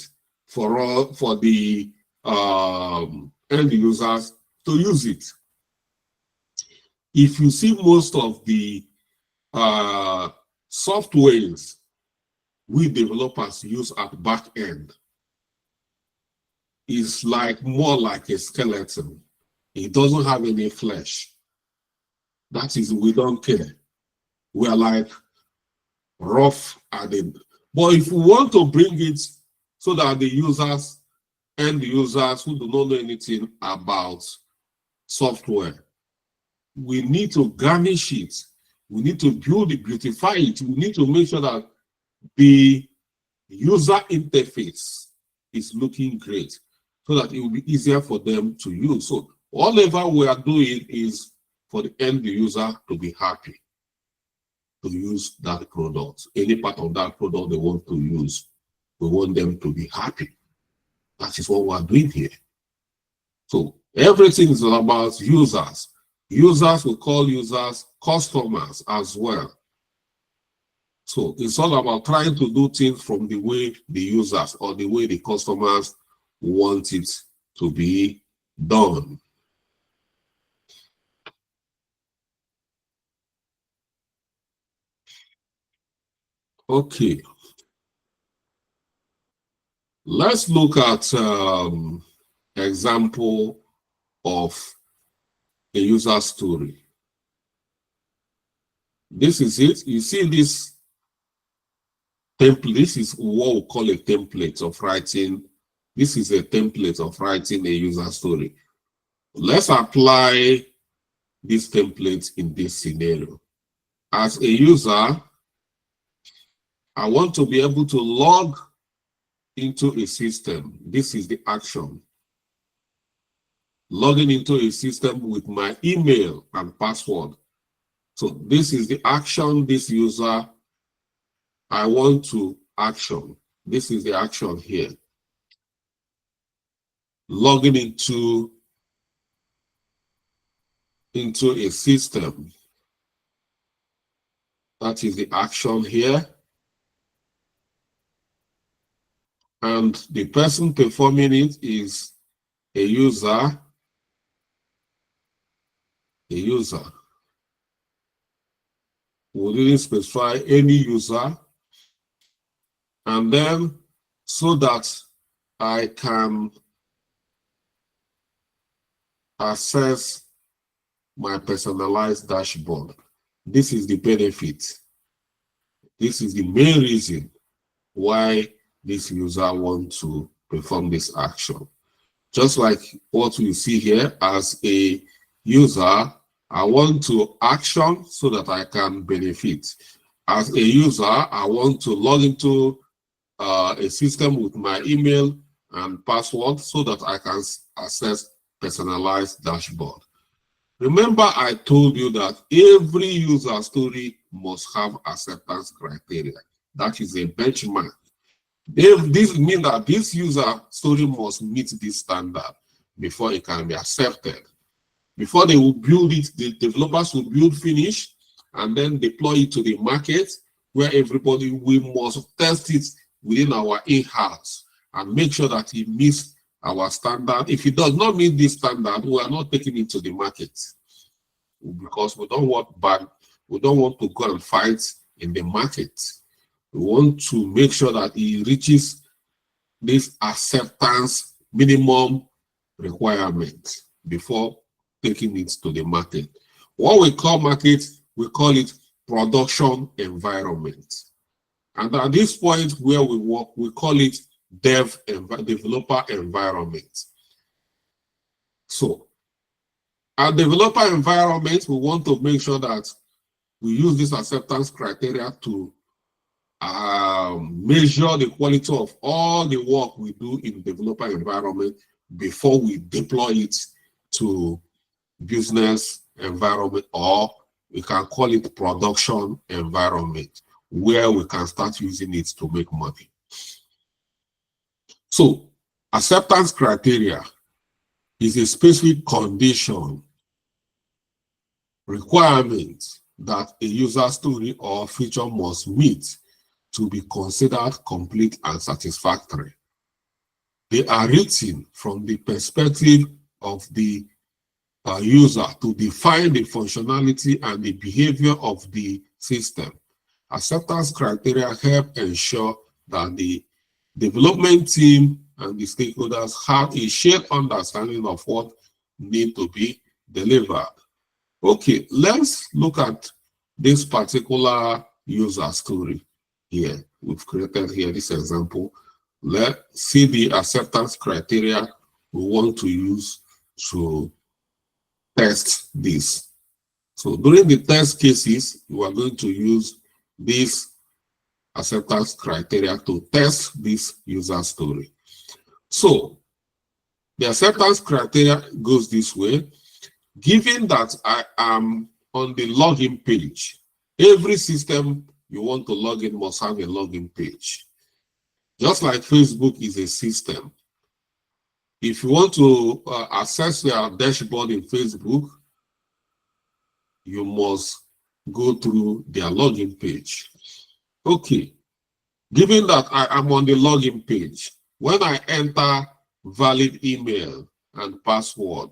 for the end users to use it. If you see most of the softwares we developers use at back end, is more like a skeleton. It doesn't have any flesh. That is, we don't care. We are like rough at it. But if we want to bring it so that the users and the users who do not know anything about software, we need to garnish it. We need to build it, beautify it. We need to make sure that the user interface is looking great so that it will be easier for them to use. So whatever we are doing is for the end user to be happy to use that product. Any part of that product they want to use, we want them to be happy. That is what we are doing here. So everything is about users. Users, we call users customers as well. So it's all about trying to do things from the way the users or the way the customers want it to be done. Okay. Let's look at example of a user story. This is it. You see this template. This is what we call a template of writing. This is a template of writing a user story. Let's apply this template in this scenario. As a user, I want to be able to log into a system. This is the action. Logging into a system with my email and password. So this is the action this user I want to action. This is the action here. Logging into a system. That is the action here. And the person performing it is a user. A user. We didn't specify any user. And then so that I can access my personalized dashboard. This is the benefit. This is the main reason why this user wants to perform this action. Just like what we see here, as a user, I want to action so that I can benefit. As a user, I want to log into a system with my email and password so that I can access personalized dashboard. Remember, I told you that every user story must have acceptance criteria. That is a benchmark. This means that this user story must meet this standard before it can be accepted. Before they will build it, the developers will build, finish, and then deploy it to the market, where everybody, we must test it within our in-house and make sure that it meets our standard. If it does not meet this standard, we are not taking it to the market, because we don't want to go and fight in the market. We want to make sure that it reaches this acceptance minimum requirement before taking it to the market. What we call market, we call it production environment. And at this point where we work, we call it developer environment. So our developer environment, we want to make sure that we use this acceptance criteria to measure the quality of all the work we do in developer environment before we deploy it to business environment, or we can call it production environment, where we can start using it to make money. So acceptance criteria is a specific condition, requirement that a user story or feature must meet to be considered complete and satisfactory. They are written from the perspective of the user to define the functionality and the behavior of the system. Acceptance criteria help ensure that the development team and the stakeholders have a shared understanding of what needs to be delivered. Okay, let's look at this particular user story here. We've created here this example. Let's see the acceptance criteria we want to use to test this. So during the test cases, we are going to use this acceptance criteria to test this user story. So the acceptance criteria goes this way. Given that I am on the login page, every system you want to log in must have a login page. Just like Facebook is a system. If you want to access your dashboard in Facebook, you must go through their login page. Okay, given that I am on the login page, when I enter valid email and password,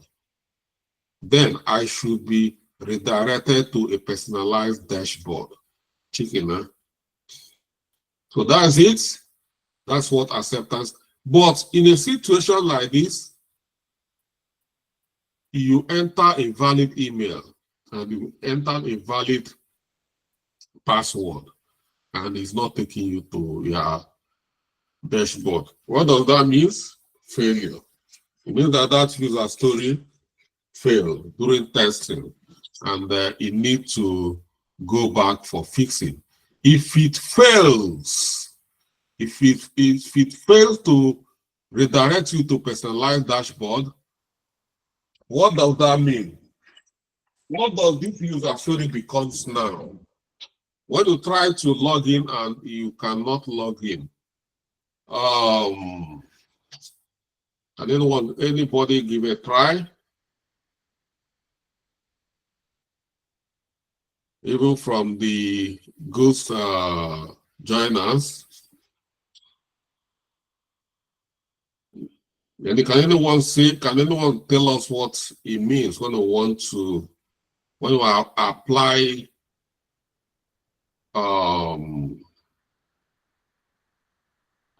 then I should be redirected to a personalized dashboard. Chicken, huh? So that's it. That's what acceptance. But in a situation like this, you enter a valid email and you enter a valid password, and it's not taking you to your dashboard. What does that mean? Failure. It means that that user story failed during testing, and it needs to go back for fixing. If it fails, if it fails to redirect you to personalized dashboard, what does that mean? What does this user story becomes now? When you try to log in and you cannot log in, I didn't want anybody give a try. Even from the ghost joiners. And can anyone tell us what it means when we apply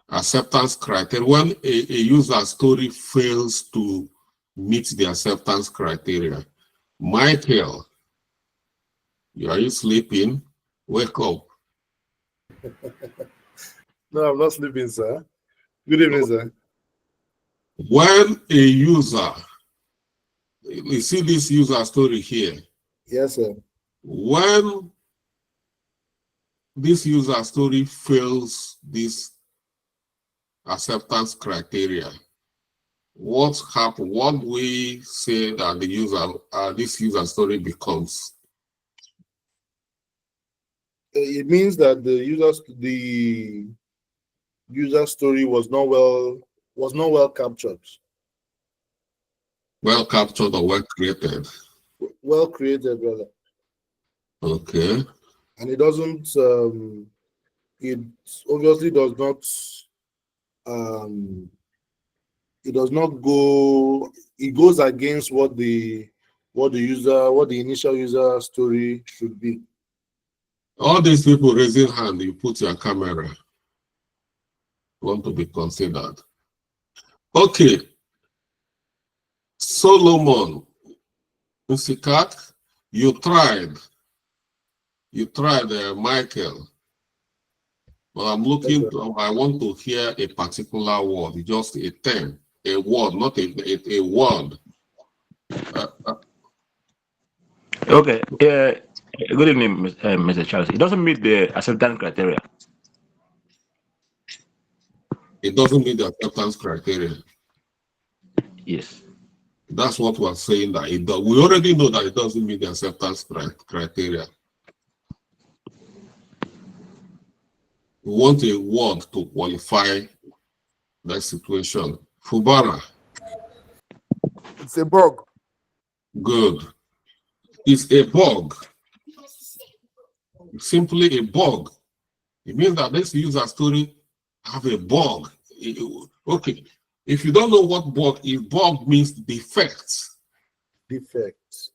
acceptance criteria, when a user story fails to meet the acceptance criteria? Michael, are you sleeping? Wake up. No, I'm not sleeping, sir. Good evening, sir. When a user, you see this user story here. Yes, sir. When this user story fails this acceptance criteria, what happens? What we say that the user, this user story becomes? It means that the user story was not well captured. Well captured or well created? Well created, rather. Okay. And it doesn't. It obviously does not. It does not go. It goes against what the initial user story should be. All these people raising hand, you put your camera. Want to be considered. Okay. Solomon, Musicat, you tried, Michael, but I'm looking, I want to hear a particular word, just a term, a word, not a word. Okay. Good evening, Mr. Charles. It doesn't meet the acceptance criteria. It doesn't meet the acceptance criteria. Yes. That's what we're saying, that it does. We already know that it doesn't meet the acceptance criteria. We want a word to qualify that situation. Fubara. It's a bug. Good. It's a bug. Simply a bug. It means that this user story have a bug. Okay. If you don't know what bug is, bug means defects. Defect.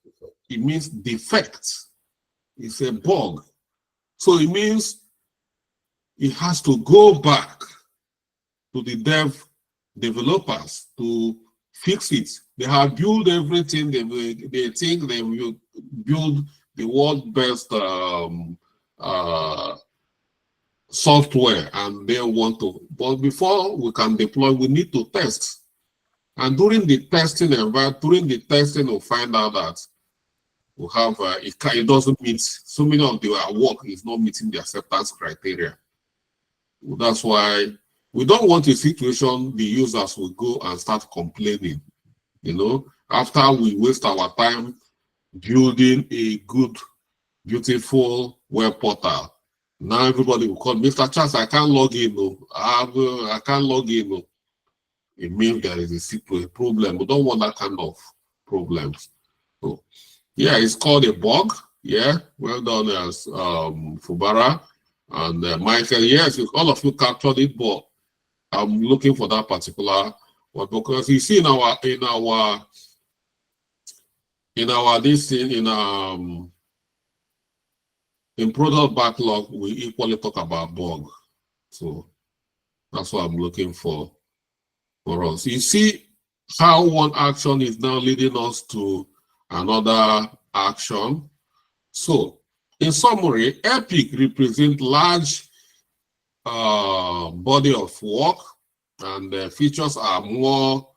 It means defects. It's a bug. So it means it has to go back to the developers to fix it. They have built everything. They think they will build the world's best software, and they want to. But before we can deploy, we need to test. And during the testing, we'll find out that we have it doesn't meet. So many of the work is not meeting the acceptance criteria. That's why we don't want a situation the users will go and start complaining. You know, after we waste our time building a good, beautiful web portal, now everybody will call Mr. Charles, I can't log in. No. I can't log in. No. It means there is a problem. We don't want that kind of problems. So, yeah, it's called a bug. Yeah, well done, as Fubara and Michael. Yes, all of you captured it, but I'm looking for that particular one, because you see in our this thing in product backlog, we equally talk about bug. So that's what I'm looking for us. You see how one action is now leading us to another action. So in summary, Epic represents large body of work, and the features are more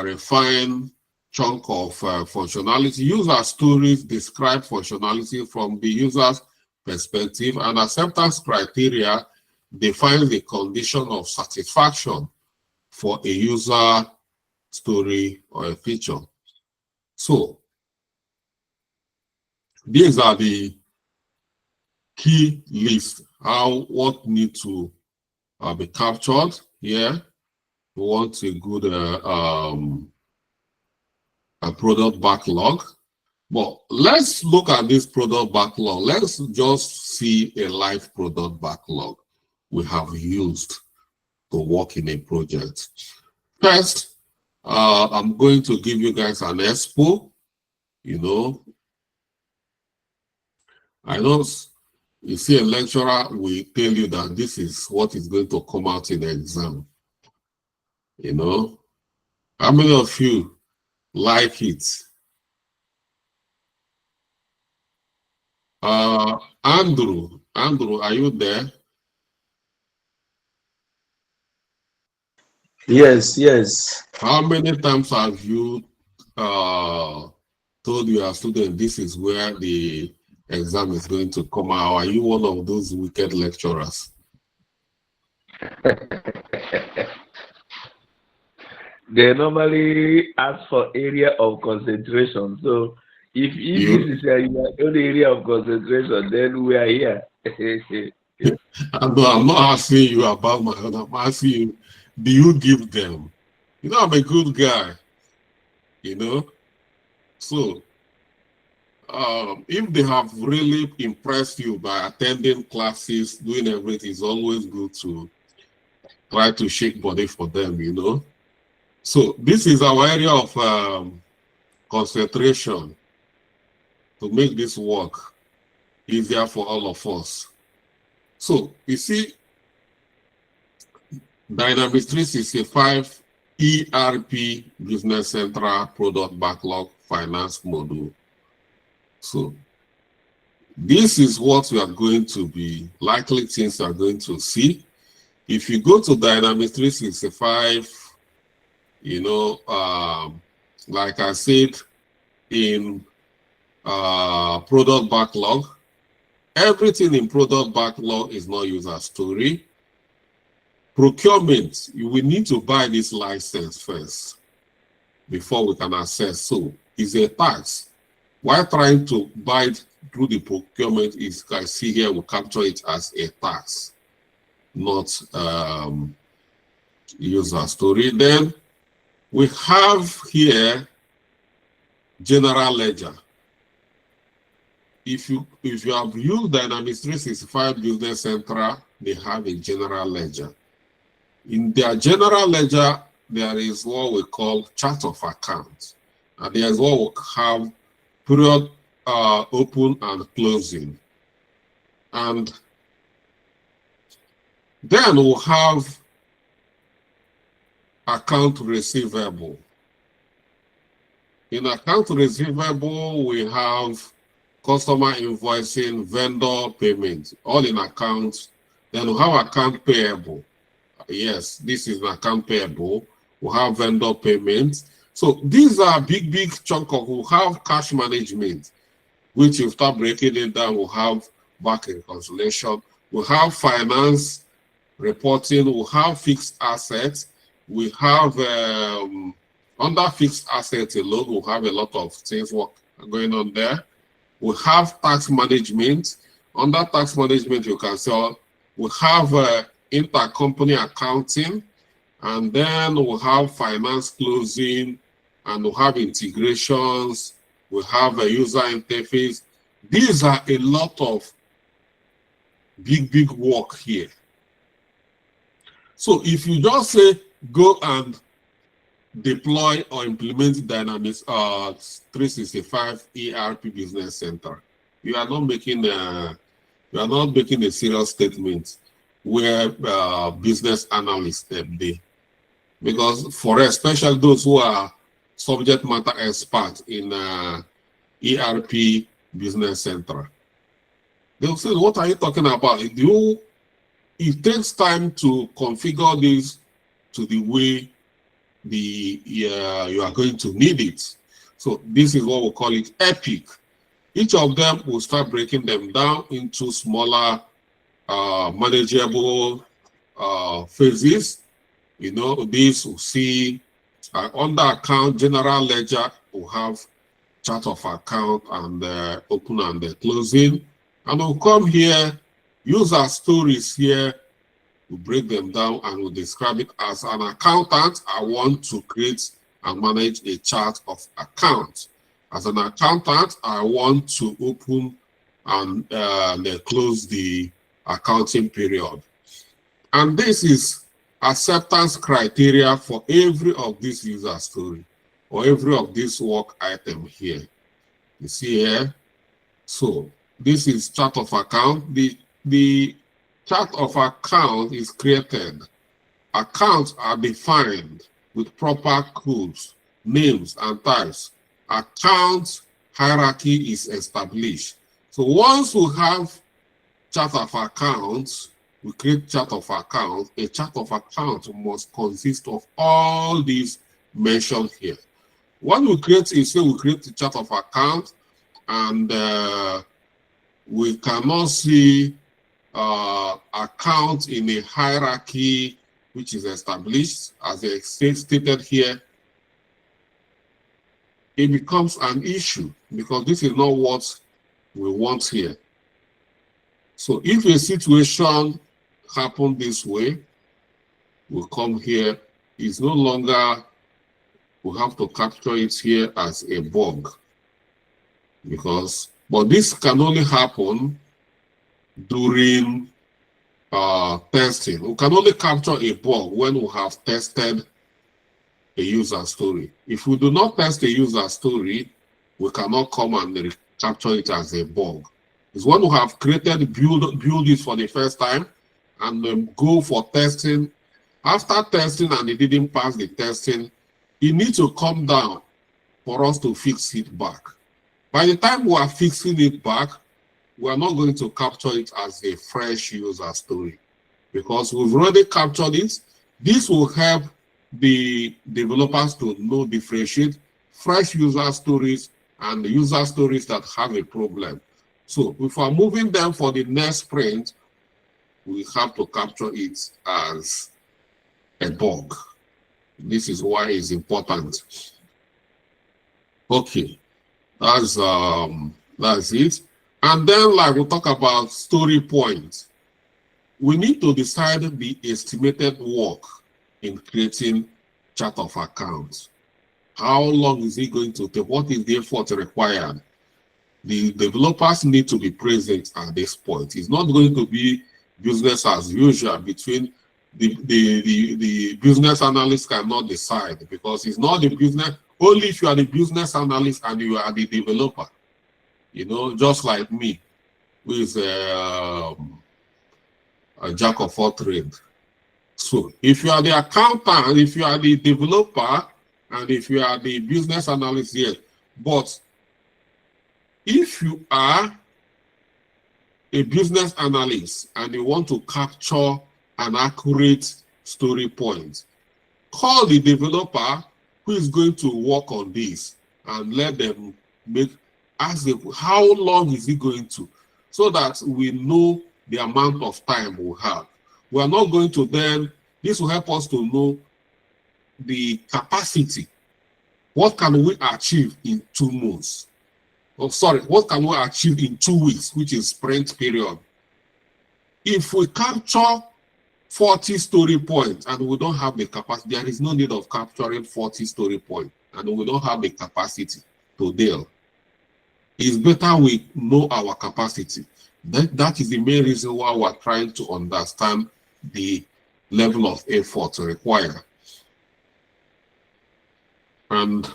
refined chunk of functionality. User stories describe functionality from the user's perspective, and acceptance criteria defines the condition of satisfaction for a user story or a feature. So these are the key lists, what need to be captured here. We want a good a product backlog. But let's look at this product backlog. Let's just see a live product backlog we have used to work in a project. First, I'm going to give you guys an expo. You know, I know you see a lecturer will tell you that this is what is going to come out in the exam. You know, how many of you like it? Andrew, are you there? Yes. How many times have you told your student this is where the exam is going to come out? Are you one of those wicked lecturers? They normally ask for area of concentration. So if this is your only area of concentration, then we are here. I'm not asking you about my own. I'm asking you, do you give them? You know, I'm a good guy. You know, so if they have really impressed you by attending classes, doing everything, it's always good to try to shake body for them, you know. So this is our area of concentration to make this work. easier for all of us. So you see, Dynamics 365 ERP Business Central Product Backlog Finance Module. So this is what we are going to be likely things you are going to see. If you go to Dynamics 365, you know, like I said, in product backlog, everything in product backlog is not user story. Procurement, you will need to buy this license first before we can access. So it's a tax. While trying to buy it through the procurement, is I see here we capture it as a tax, not user story. Then we have here general ledger. If you have used Dynamics 365 Business Central, they have a general ledger. In their general ledger, there is what we call chart of accounts. And there is what we have period open and closing. And then we'll have account receivable. In account receivable, we have customer invoicing, vendor payment, all in accounts. Then we have account payable. Yes, this is an account payable. We have vendor payments. So these are big chunk of, we have cash management, which you start breaking it down, we'll have back reconciliation. We have finance reporting, we have fixed assets. We have, under fixed assets alone, we have a lot of things going on there. We have tax management. Under tax management, you can see we have intercompany accounting, and then we have finance closing, and we have integrations, we have a user interface. These are a lot of big work here. So if you just say, go and deploy or implement Dynamics 365 ERP Business Center, you are not making a serious statement where business analysts they, because for especially those who are subject matter experts in ERP Business Center, they'll say, what are you talking about? It takes time to configure this to the way you are going to need it. So this is what we call it epic. Each of them will start breaking them down into smaller manageable phases. You know, this will see under account, general ledger, we'll have chart of account and open and closing. And we'll come here, user stories here, we'll break them down and we'll describe it as an accountant. I want to create and manage a chart of accounts. As an accountant, I want to open and close the accounting period. And this is acceptance criteria for every of these user story or every of this work item here. You see here? So this is chart of account. The chart of account is created. Accounts are defined with proper codes, names, and types. Account hierarchy is established. So once we have chart of accounts, we create chart of account. A chart of account must consist of all these mentioned here. When we create it, so we create the chart of account, and we cannot see account in a hierarchy which is established, as I stated here. It becomes an issue because this is not what we want here. So if a situation happens this way, we come here, it's no longer, we have to capture it here as a bug. But this can only happen during testing. We can only capture a bug when we have tested a user story. If we do not test a user story, we cannot come and capture it as a bug. It's one who have created, build it for the first time, and go for testing. After testing and it didn't pass the testing, it needs to come down for us to fix it back. By the time we are fixing it back, we are not going to capture it as a fresh user story because we've already captured it. This will help the developers to know, differentiate fresh user stories and the user stories that have a problem. So if we're moving them for the next sprint, we have to capture it as a bug. This is why it's important. Okay, that's it. And then, like we'll talk about story points. We need to decide the estimated work in creating chart of accounts. How long is it going to take? What is the effort required? The developers need to be present at this point. It's not going to be business as usual between the business analyst cannot decide because it's not the business, only if you are the business analyst and you are the developer. You know, just like me, who is a jack of all trades. So if you are the accountant, if you are the developer, and if you are the business analyst here, but if you are a business analyst and you want to capture an accurate story point, call the developer who is going to work on this and let them ask them how long is it going to, so that we know the amount of time we have. We are not going to then, this will help us to know the capacity. What can we achieve in 2 months? Oh, sorry, what can we achieve in 2 weeks, which is sprint period? If we capture 40 story points and we don't have the capacity, there is no need of capturing 40 story points and we don't have the capacity to deal. It's better we know our capacity. That is the main reason why we're trying to understand the level of effort required. And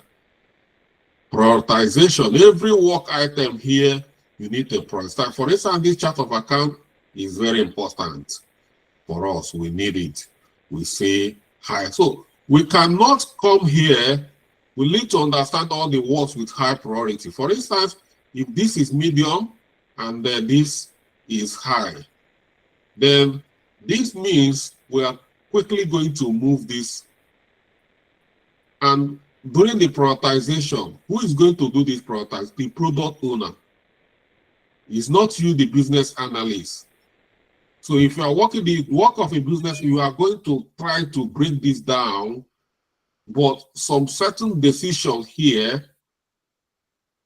prioritization, every work item here, you need to prioritize. For instance, this chart of account is very important for us. We need it. We say high. So we cannot come here. We need to understand all the works with high priority. For instance, if this is medium and this is high, then this means we are quickly going to move this. And during the prioritization, who is going to do this prioritization? The product owner. It's not you, the business analyst. So if you are working the work of a business, you are going to try to break this down, but some certain decision here,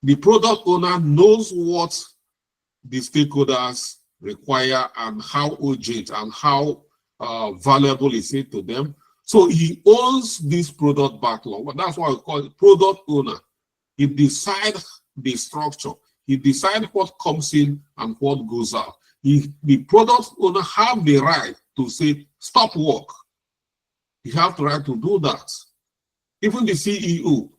the product owner knows what the stakeholders require and how urgent and how valuable is it to them. So he owns this product backlog. That's why we call it product owner. He decides the structure. He decides what comes in and what goes out. The product owner have the right to say, stop work. You have the right to do that. Even the CEO,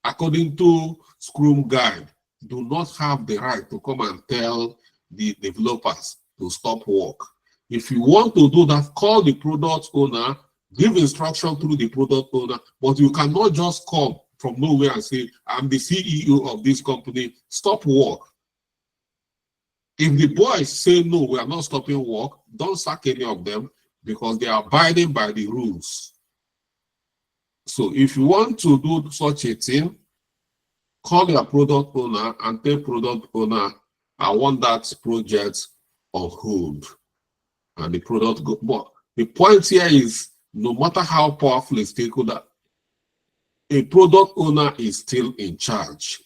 according to Scrum Guide, do not have the right to come and tell the developers to stop work. If you want to do that, call the product owner, give instruction through the product owner, but you cannot just come from nowhere and say, I'm the CEO of this company, stop work. If the boys say, no, we are not stopping work, don't sack any of them because they are abiding by the rules. So if you want to do such a thing, call your product owner and tell product owner, I want that project on hold. And the product go. But the point here is, no matter how powerful a stakeholder, a product owner is still in charge.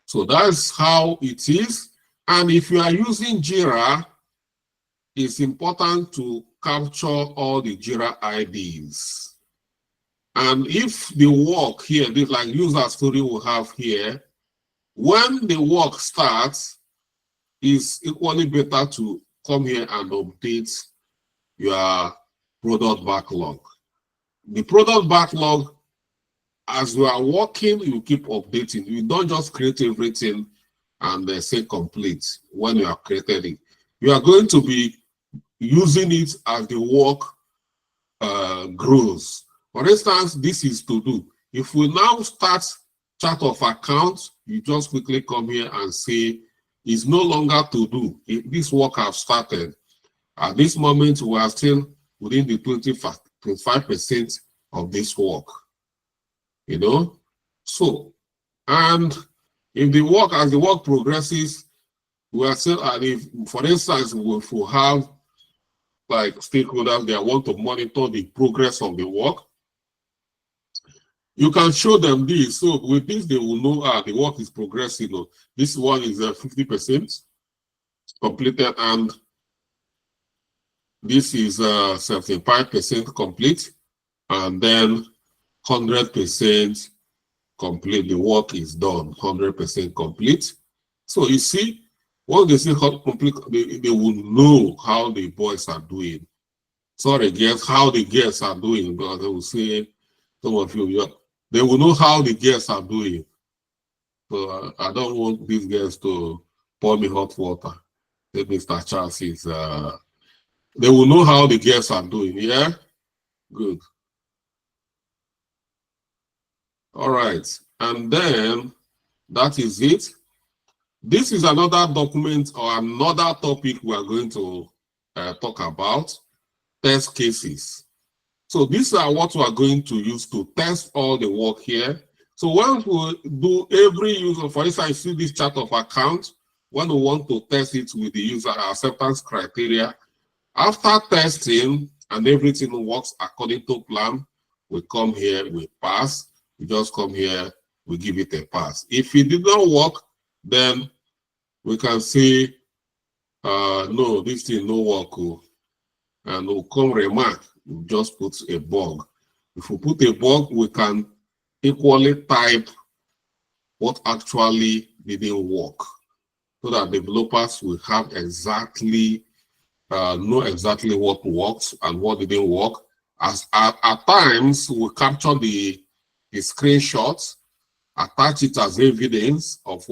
So that's how it is. And if you are using Jira, it's important to capture all the Jira IDs. And if the work here, this like user story we have here, when the work starts, it's equally better to come here and update your product backlog. The product backlog, as you are working, you keep updating. You don't just create everything and they say complete when you have created it. You are going to be using it as the work grows. For instance, this is to do. If we now start chart of accounts, you just quickly come here and say it's no longer to do. This work has started. At this moment, we are still within the 25% of this work. You know, so, and if the work, as the work progresses, we are still, and if, for instance, if we have like stakeholders, they want to monitor the progress of the work, you can show them this. So with this, they will know the work is progressing. This one is 50% completed, and this is 75% complete, and then 100% complete. The work is done, 100% complete. So you see, once they see how complete, they will know how the boys are doing. Sorry, girls, how the girls are doing, but they will say, some of you, they will know how the girls are doing. So I don't want these girls to pour me hot water. That Mr. Charles is, they will know how the girls are doing, yeah? Good. All right, and then that is it. This is another document or another topic we are going to talk about, test cases. So these are what we are going to use to test all the work here. So when we do every user, for instance, see this chart of account, when we want to test it with the user acceptance criteria, after testing and everything works according to plan, we come here, we pass. We just come here, we give it a pass. If it did not work, then we can say, no, this thing no work, and we'll come remark, we just put a bug. If we put a bug, we can equally type what actually didn't work, so that developers will have exactly, know exactly what works and what didn't work. As at times, we capture the screenshots, attach it as evidence of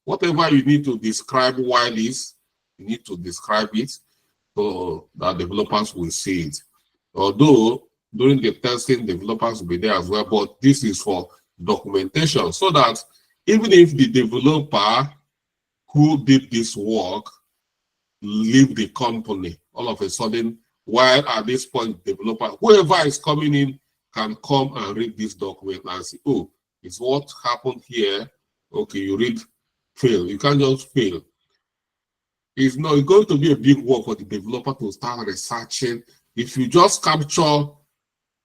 whatever you need to describe why this, you need to describe it so that developers will see it. Although during the testing, developers will be there as well, but this is for documentation so that even if the developer who did this work leave the company, all of a sudden, while at this point, developer, whoever is coming in can come and read this document and say, oh, it's what happened here. Okay, you read fail. You can't just fail. It's not going to be a big work for the developer to start researching. If you just capture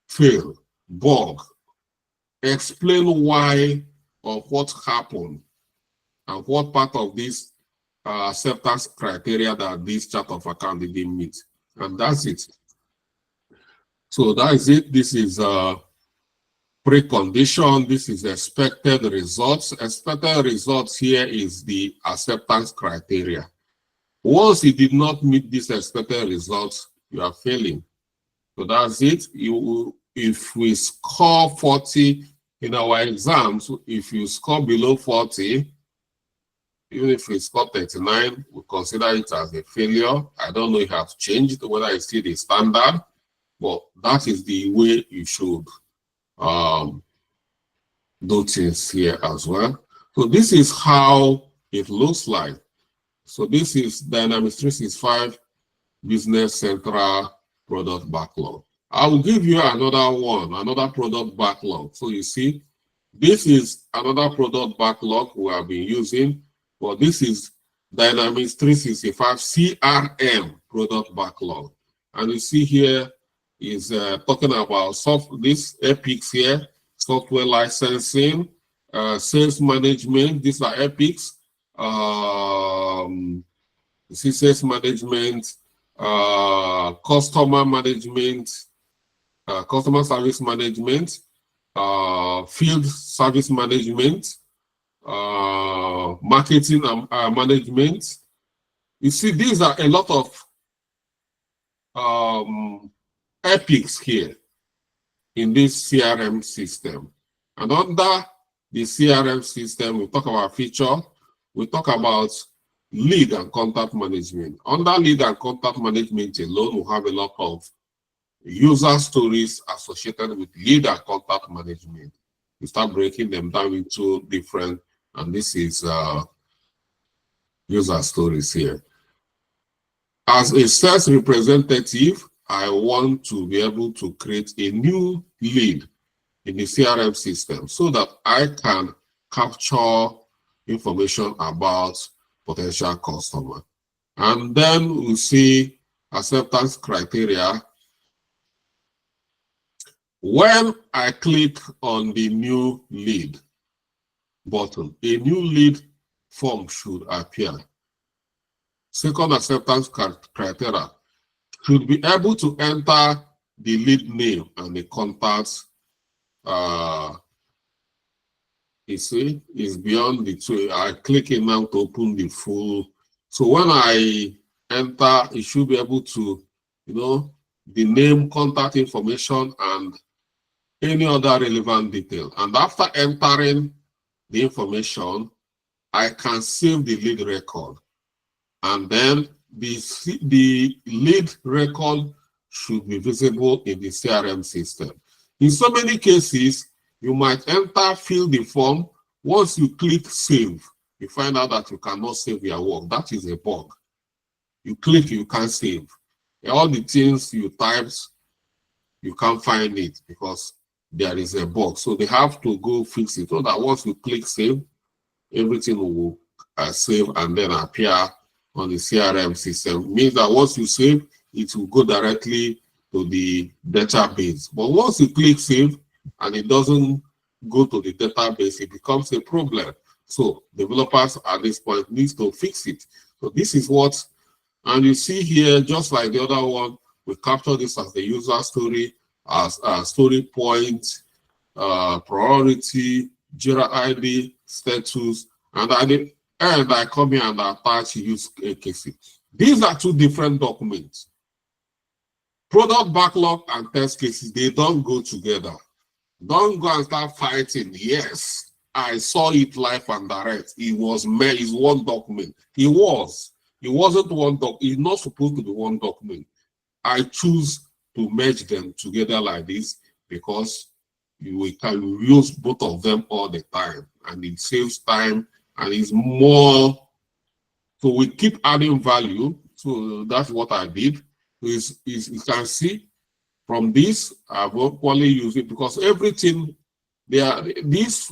fail, bug, explain why or what happened and what part of this acceptance criteria that this chart of account didn't meet. And that's it. So that is it. This is precondition. This is expected results. Expected results here is the acceptance criteria. Once you did not meet these expected results, you are failing. So that's it. If we score 40 in our exams, if you score below 40, even if we score 39, we consider it as a failure. I don't know if it has changed, whether it's still the standard, but that is the way you should do things here as well. So this is how it looks like. So this is Dynamics 365 Business Central Product Backlog. I will give you another one, another product backlog. So you see, this is another product backlog we have been using, but this is Dynamics 365 CRM product backlog. And you see here is talking about this epics here, software licensing, sales management. These are epics. You see sales management, customer management, customer service management, field service management, marketing management. You see, these are a lot of epics here in this CRM system. And under the CRM system, we talk about feature. we talk about lead and contact management. Under lead and contact management alone, we have a lot of user stories associated with lead and contact management. We start breaking them down into different, and this is user stories here. As a sales representative, I want to be able to create a new lead in the CRM system so that I can capture information about potential customer. And then we see acceptance criteria. When I click on the new lead button, a new lead form should appear. Second acceptance criteria should be able to enter the lead name and the contacts. You see, is beyond the two. I click it now to open the full. So when I enter, it should be able to, the name, contact information, and any other relevant detail. And after entering the information, I can save the lead record. And then the lead record should be visible in the CRM system. In so many cases, you might fill the form. Once you click save, you find out that you cannot save your work. That is a bug. You click, you can't save. All the things you typed, you can't find it because there is a bug. So they have to go fix it so that once you click save, everything will save and then appear on the CRM system. It means that once you save, it will go directly to the database. But once you click save and it doesn't go to the database, it becomes a problem. So developers at this point need to fix it. So this is what, and you see here, just like the other one, we capture this as the user story, as a story point, priority, Jira ID, status, and at the end, I come here and attach use cases. These are two different documents. Product backlog and test cases, they don't go together. Don't go and start fighting. Yes, I saw it live and direct. It was one document. It wasn't one doc. It's not supposed to be one document. I choose to merge them together like this because we can use both of them all the time, and it saves time and it's more. So we keep adding value. So that's what I did. You can see from this, I've only used it because everything this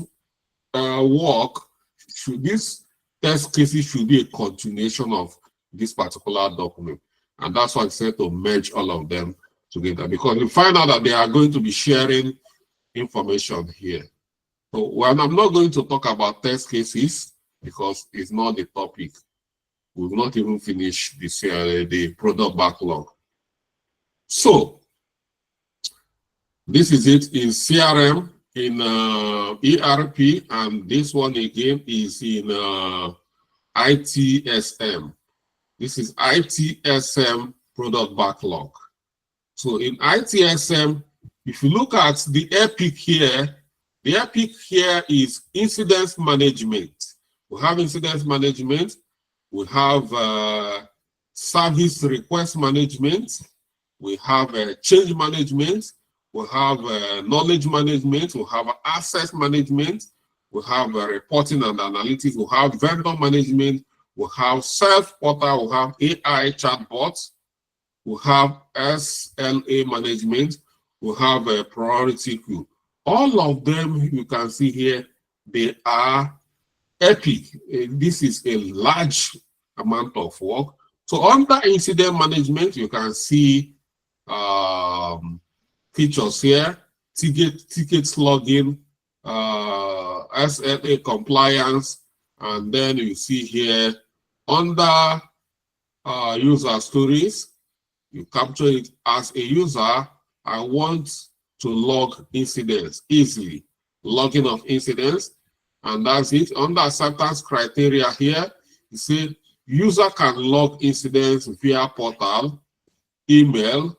work this test cases should be a continuation of this particular document. And that's why I said to merge all of them together, because you find out that they are going to be sharing information here. So when I'm not going to talk about test cases because it's not the topic. We've not even finished the product backlog. So this is it in CRM, in ERP, and this one again is in ITSM. This is ITSM product backlog. So in ITSM, if you look at the epic here, the epic here is incident management. We have incident management. We have service request management. We have change management. We have knowledge management. We have asset management. We have reporting and analytics. We have vendor management. We have self-portal. We have AI chatbots. We have SLA management. We have a priority queue. All of them, you can see here, they are epic. This is a large amount of work. So under incident management, you can see features here, tickets login, SLA compliance, and then you see here under user stories, you capture it as a user. I want to log incidents easily, logging of incidents, and that's it. Under acceptance criteria here, you see user can log incidents via portal, email,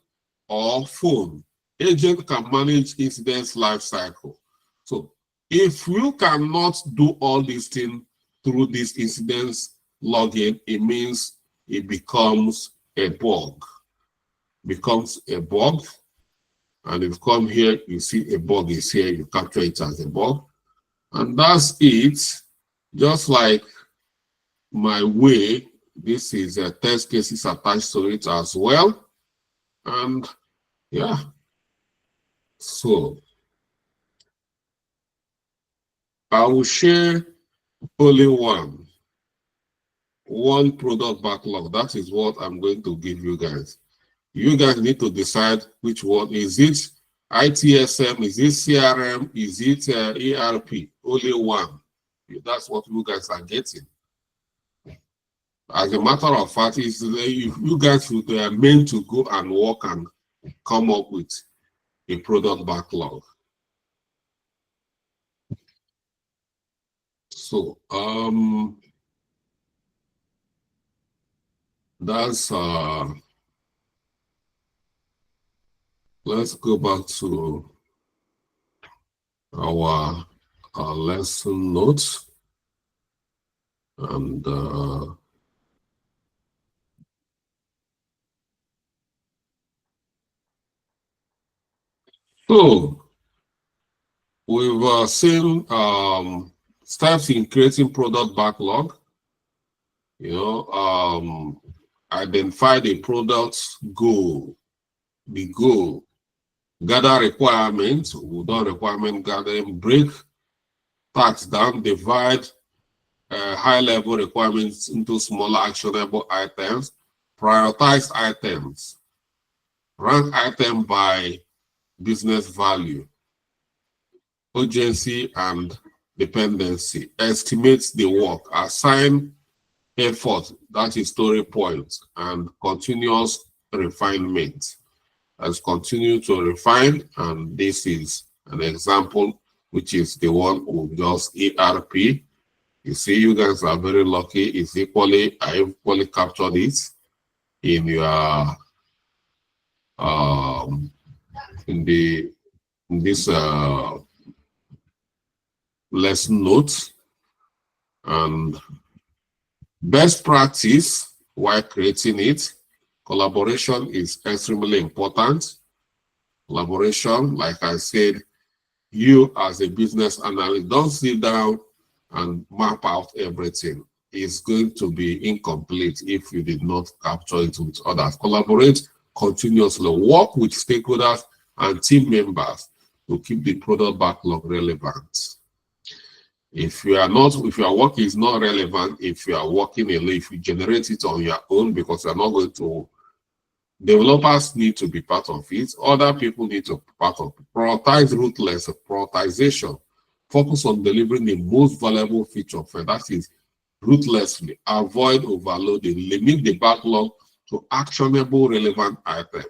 or phone. Agent can manage incidents lifecycle. So if you cannot do all these things, through this incidents login, it means it becomes a bug. Becomes a bug. And if you come here, you see a bug is here, you capture it as a bug. And that's it. Just like my way, this is a test cases attached to it as well. And yeah, so I will share only one product backlog. That is what I'm going to give you guys. You guys need to decide which one. Is it ITSM? Is it CRM? Is it ERP? Only one. That's what you guys are getting. As a matter of fact, if you guys would meant to go and work and come up with a product backlog. So that's let's go back to our lesson notes and so we've seen steps in creating product backlog. You know, identify the product's goal, the goal, gather requirements, we've done requirement gathering, break tasks down, divide high-level requirements into smaller actionable items, prioritize items, rank item by business value, urgency and dependency, estimate the work, assign effort, that is story points, and continuous refinement. As continue to refine, and this is an example, which is the one with just ERP. You see, you guys are very lucky. It's equally, I equally captured it in your in this lesson notes. And best practice while creating it, collaboration is extremely important. Collaboration, like I said, you as a business analyst, don't sit down and map out everything. It's going to be incomplete if you did not capture it with others. Collaborate continuously, work with stakeholders and team members to keep the product backlog relevant. If your work is not relevant, if you are working alone, if you generate it on your own, because you're not going to, developers need to be part of it, other people need to be part of it. Prioritize ruthless prioritization. Focus on delivering the most valuable feature for that is ruthlessly. Avoid overloading. Limit the backlog to actionable relevant items.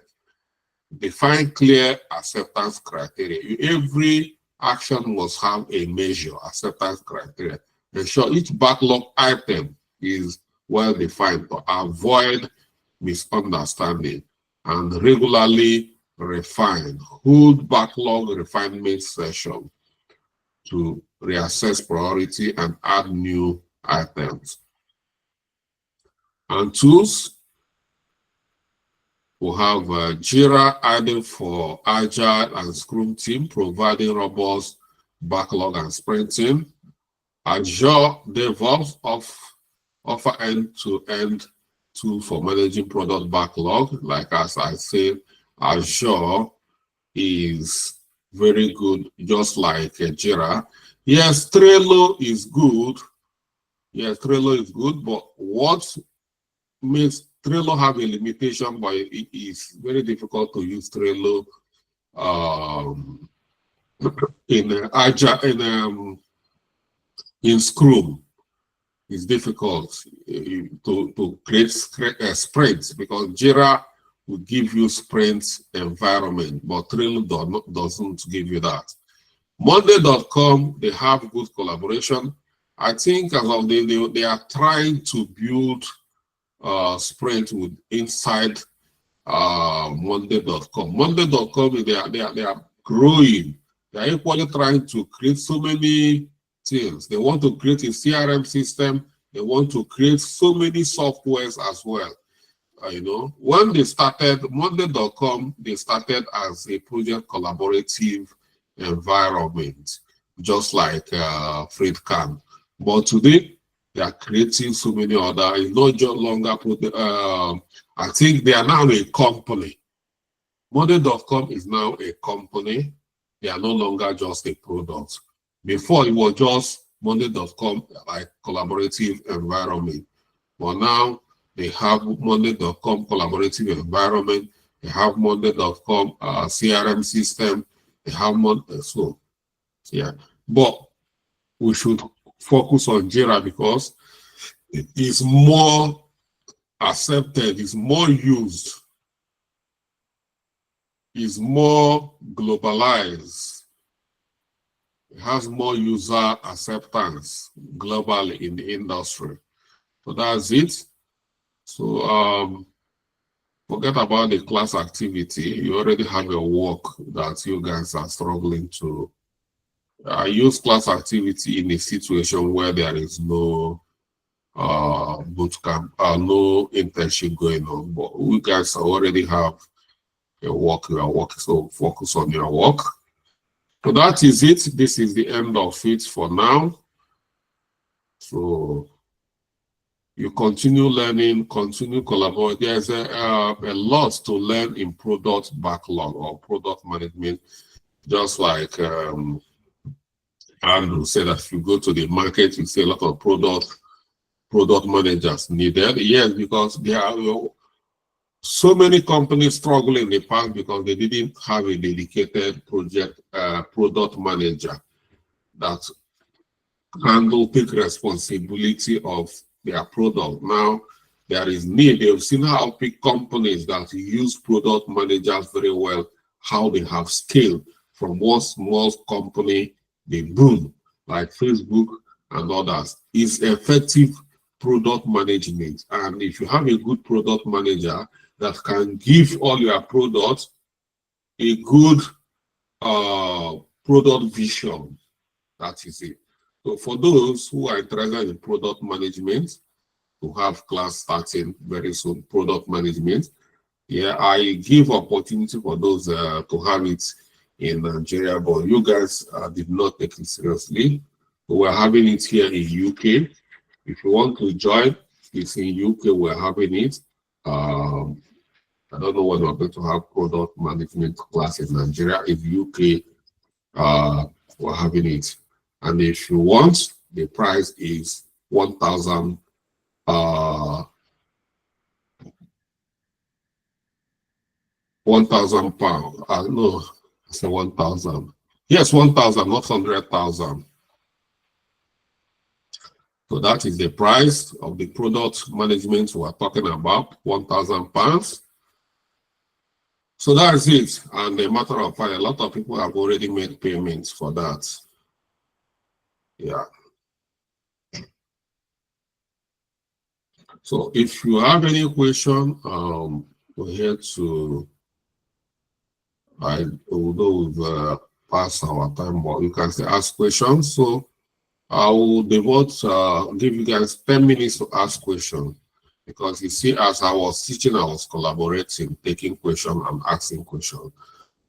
Define clear acceptance criteria. Every action must have a measure, acceptance criteria. Ensure each backlog item is well defined to avoid misunderstanding, and regularly refine. Hold backlog refinement session to reassess priority and add new items. And tools, we have Jira adding for Agile and Scrum team, providing robust backlog and sprinting. Azure DevOps offer end-to-end tool for managing product backlog. Like as I said, Azure is very good, just like Jira. Yes, Trello is good. Yes, Trello is good, but what makes Trello have a limitation, but it is very difficult to use Trello in Agile, in Scrum. It's difficult to create sprints because Jira will give you sprints environment, but Trello doesn't give you that. Monday.com, they have good collaboration. I think as of they are trying to build sprint with inside Monday.com. Monday.com, they are growing. They are equally trying to create so many things. They want to create a CRM system. They want to create so many softwares as well. You know, when they started Monday.com, they started as a project collaborative environment, just like FreightCam. But today, they are creating so many other. It's not just longer. I think they are now a company. Monday.com is now a company. They are no longer just a product. Before, it was just Monday.com, like collaborative environment. But now, they have Monday.com collaborative environment. They have Monday.com CRM system. They have Monday. So, yeah. But we should focus on Jira because it is more accepted, it's more used, is more globalized. It has more user acceptance globally in the industry. So that's it. So forget about the class activity. You already have a work that you guys are struggling to use class activity in a situation where there is no bootcamp, no internship going on. But you guys already have a work, you are working, so focus on your work. So that is it. This is the end of it for now. So you continue learning, continue collaborating. There's a lot to learn in product backlog or product management. Just like Andrew said, that if you go to the market, you see a lot of product managers needed. Yes, because there are so many companies struggle in the past because they didn't have a dedicated product manager that take responsibility of their product. Now there is need. They've seen how big companies that use product managers very well, how they have scaled from one small company, they boom, like Facebook and others. It's effective product management. And if you have a good product manager that can give all your products a good product vision, that is it. So for those who are interested in product management, to have class starting very soon, product management, yeah, I give opportunity for those to have it in Nigeria, but you guys did not take it seriously. So we're having it here in UK. If you want to join, it's in UK, we're having it. I don't know when we're going to have product management class in Nigeria. In UK, we're having it. And if you want, the price is 1,000 pounds. No, I said 1,000. Yes, 1,000, not 100,000. So that is the price of the product management we're talking about, 1,000 pounds. So that's it. And a matter of fact, a lot of people have already made payments for that. Yeah. So if you have any question, we're here to, although we've passed our time, but you can still ask questions. So I will give you guys 10 minutes to ask questions. Because you see, as I was teaching, I was collaborating, taking questions and asking questions.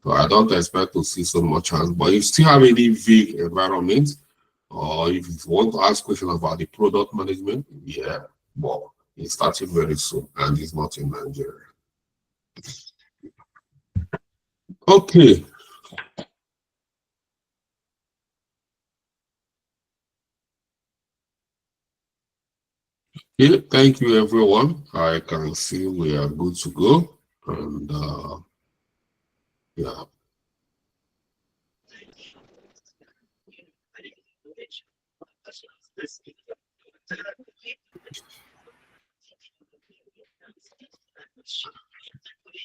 So I don't expect to see so much hands, but if you still have any vague environment, or if you want to ask questions about the product management, yeah, but it's starting very soon and it's not in Nigeria. Okay. Yeah, thank you, everyone. I can see we are good to go. And yeah.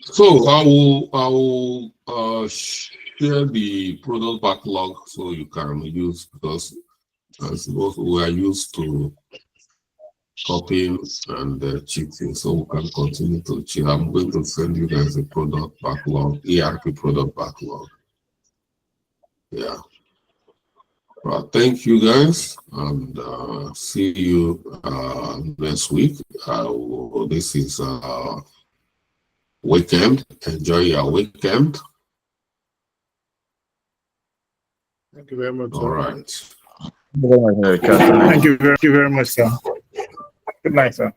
So I will share the product backlog so you can use, because as we are used to copying and cheating, so we can continue to cheat. I'm going to send you guys a product backlog, ERP product backlog. Yeah. Well, thank you guys, and see you next week. This is weekend. Enjoy your weekend. Thank you very much. All right. Thank you very much, sir. Good night, sir.